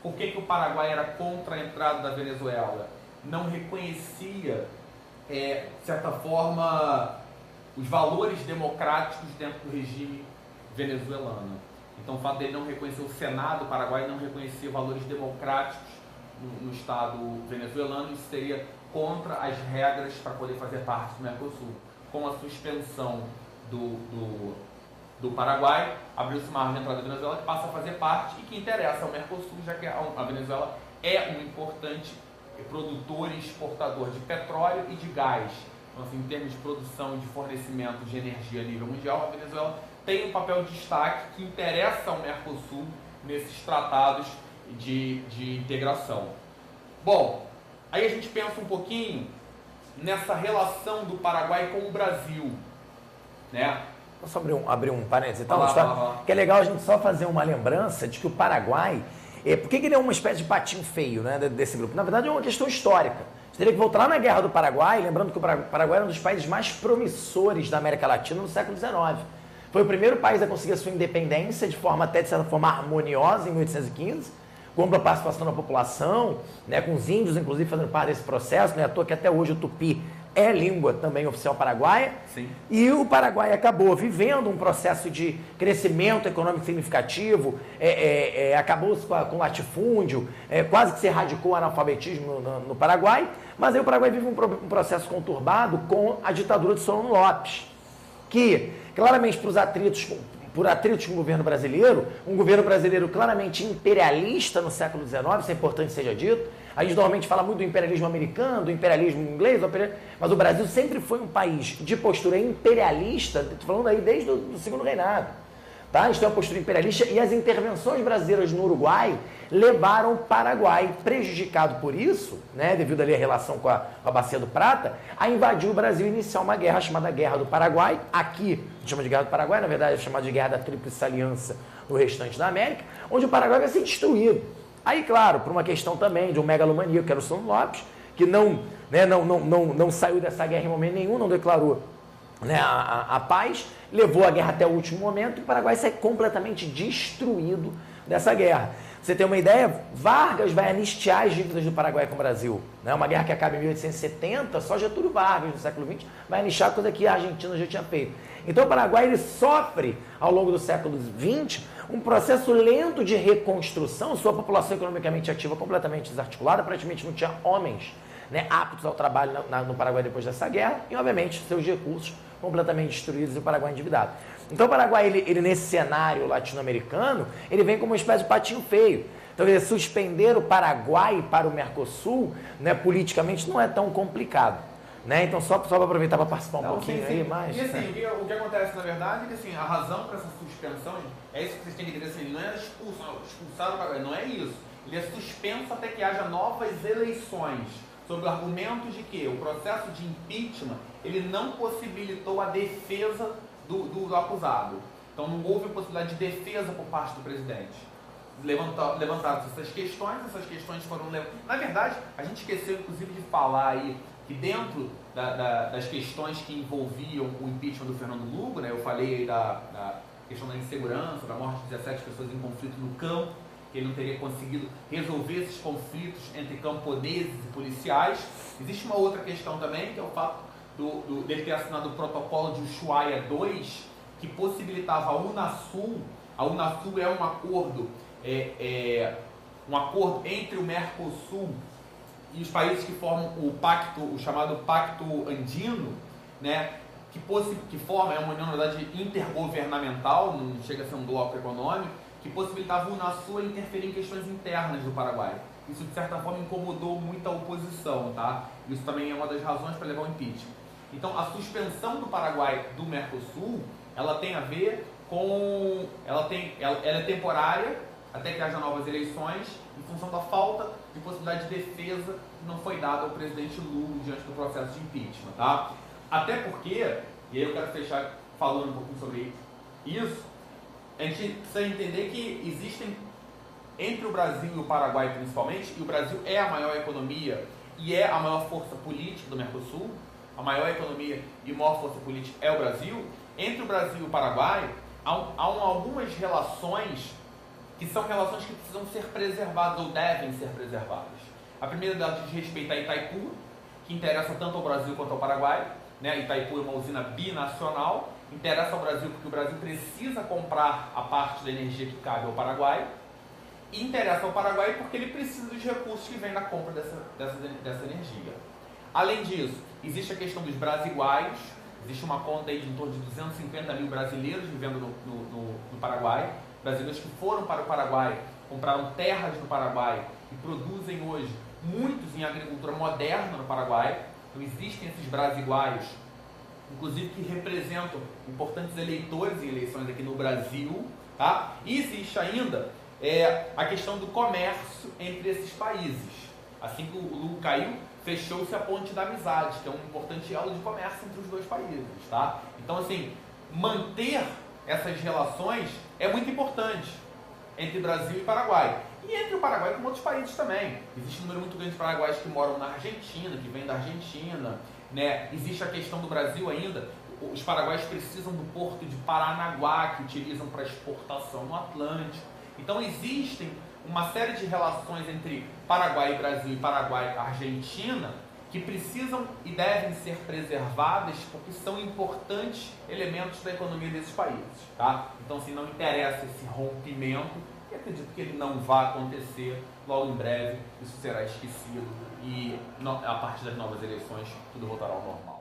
Por que o Paraguai era contra a entrada da Venezuela? Não reconhecia, de certa forma, os valores democráticos dentro do regime venezuelano. Então, o fato dele não reconhecer, o Senado paraguaio não reconhecia valores democráticos no Estado venezuelano, isso seria contra as regras para poder fazer parte do Mercosul. Com a suspensão do Paraguai, abriu-se margem de entrada da Venezuela, que passa a fazer parte e que interessa ao Mercosul, já que a Venezuela é um importante produtor e exportador de petróleo e de gás. Então, assim, em termos de produção e de fornecimento de energia a nível mundial, a Venezuela tem um papel de destaque que interessa ao Mercosul nesses tratados de integração. Bom, aí a gente pensa um pouquinho nessa relação do Paraguai com o Brasil, né? Posso abrir um parênteses? Então, que é legal a gente só fazer uma lembrança de que o Paraguai Por que ele é uma espécie de patinho feio, né, desse grupo? Na verdade, é uma questão histórica. Você teria que voltar lá na Guerra do Paraguai, lembrando que o Paraguai era um dos países mais promissores da América Latina no século XIX. Foi o primeiro país a conseguir a sua independência de forma até, de certa forma, harmoniosa em 1815, com ampla participação da população, né, com os índios, inclusive, fazendo parte desse processo. Não é à toa que até hoje o tupi é língua também oficial paraguaia. Sim. E o Paraguai acabou vivendo um processo de crescimento econômico significativo, acabou com latifúndio, quase que se erradicou o analfabetismo no Paraguai, mas aí o Paraguai vive um processo conturbado com a ditadura de Solano Lopes, que claramente por atritos com o governo brasileiro, um governo brasileiro claramente imperialista no século XIX, isso é importante que seja dito. A gente normalmente fala muito do imperialismo americano, do imperialismo inglês, mas o Brasil sempre foi um país de postura imperialista, estou falando aí desde o segundo reinado. Tá? A gente tem uma postura imperialista e as intervenções brasileiras no Uruguai levaram o Paraguai, prejudicado por isso, né, devido ali à relação com a Bacia do Prata, a invadir o Brasil e iniciar uma guerra chamada Guerra do Paraguai. Aqui, a gente chama de Guerra do Paraguai, na verdade é chamada de Guerra da Tríplice Aliança no restante da América, onde o Paraguai vai ser destruído. Aí, claro, por uma questão também de um megalomaníaco, que era o Solano Lopes, que não saiu dessa guerra em momento nenhum, não declarou, né, a paz, levou a guerra até o último momento e o Paraguai sai completamente destruído dessa guerra. Você tem uma ideia? Vargas vai anistiar as dívidas do Paraguai com o Brasil. Né? Uma guerra que acaba em 1870, só Getúlio Vargas, no século XX, vai anistiar coisa que a Argentina já tinha feito. Então o Paraguai ele sofre, ao longo do século XX, um processo lento de reconstrução, sua população economicamente ativa completamente desarticulada, praticamente não tinha homens, né, aptos ao trabalho no Paraguai depois dessa guerra, e obviamente seus recursos completamente destruídos e o Paraguai endividado. Então o Paraguai, ele nesse cenário latino-americano, ele vem como uma espécie de patinho feio. Então ele suspender o Paraguai para o Mercosul, né, politicamente não é tão complicado. Né? Então só para aproveitar para participar um pouquinho sim, sim. aí mais. E assim, o que acontece na verdade é que assim, a razão para essa suspensão, é isso que vocês têm que entender, assim, ele não é expulsado o Paraguai, não é isso. Ele é suspenso até que haja novas eleições, sob o argumento de que o processo de impeachment ele não possibilitou a defesa do acusado. Então não houve possibilidade de defesa por parte do presidente. Levantaram-se essas questões foram levantadas. Na verdade, a gente esqueceu inclusive de falar aí que dentro das questões que envolviam o impeachment do Fernando Lugo, né, eu falei aí da questão da insegurança, da morte de 17 pessoas em conflito no campo, que ele não teria conseguido resolver esses conflitos entre camponeses e policiais. Existe uma outra questão também, que é o fato dele ter assinado o protocolo de Ushuaia II, que possibilitava a Unasul. A Unasul é um acordo, um acordo entre o Mercosul e os países que formam o chamado Pacto Andino, né, que forma, é uma união, na verdade, intergovernamental, não chega a ser um bloco econômico, que possibilitava o Unasul interferir em questões internas do Paraguai. Isso, de certa forma, incomodou muito a oposição, tá? Isso também é uma das razões para levar o impeachment. Então, a suspensão do Paraguai do Mercosul, ela tem a ver com... Ela é temporária, até que haja novas eleições, em função da falta de possibilidade de defesa que não foi dada ao presidente Lula diante do processo de impeachment, tá? Até porque, e aí eu quero fechar falando um pouquinho sobre isso, a gente precisa entender que existem, entre o Brasil e o Paraguai principalmente, e o Brasil é a maior economia e é a maior força política do Mercosul, a maior economia e maior força política é o Brasil, entre o Brasil e o Paraguai há algumas relações que são relações que precisam ser preservadas ou devem ser preservadas. A primeira delas diz respeito a Itaipu, que interessa tanto ao Brasil quanto ao Paraguai, né? Itaipu é uma usina binacional, interessa ao Brasil porque o Brasil precisa comprar a parte da energia que cabe ao Paraguai, e interessa ao Paraguai porque ele precisa dos recursos que vêm da compra dessa energia. Além disso, existe a questão dos brasiguaios, existe uma conta aí de em torno de 250 mil brasileiros vivendo no Paraguai, brasileiros que foram para o Paraguai, compraram terras no Paraguai e produzem hoje muitos em agricultura moderna no Paraguai. Então existem esses brasiguaios, inclusive que representam importantes eleitores em eleições aqui no Brasil, tá? E existe ainda a questão do comércio entre esses países. Assim que o Lula caiu, fechou-se a ponte da amizade, que é um importante elo de comércio entre os dois países, tá? Então, assim, manter essas relações é muito importante entre Brasil e Paraguai. E entre o Paraguai e com outros países também. Existe um número muito grande de paraguaios que moram na Argentina, que vêm da Argentina, né? Existe a questão do Brasil ainda. Os paraguaios precisam do porto de Paranaguá, que utilizam para exportação no Atlântico. Então existem uma série de relações entre Paraguai e Brasil e Paraguai e Argentina que precisam e devem ser preservadas porque são importantes elementos da economia desses países, tá? Então, assim, não interessa esse rompimento, e acredito que ele não vai acontecer logo em breve, isso será esquecido e a partir das novas eleições tudo voltará ao normal.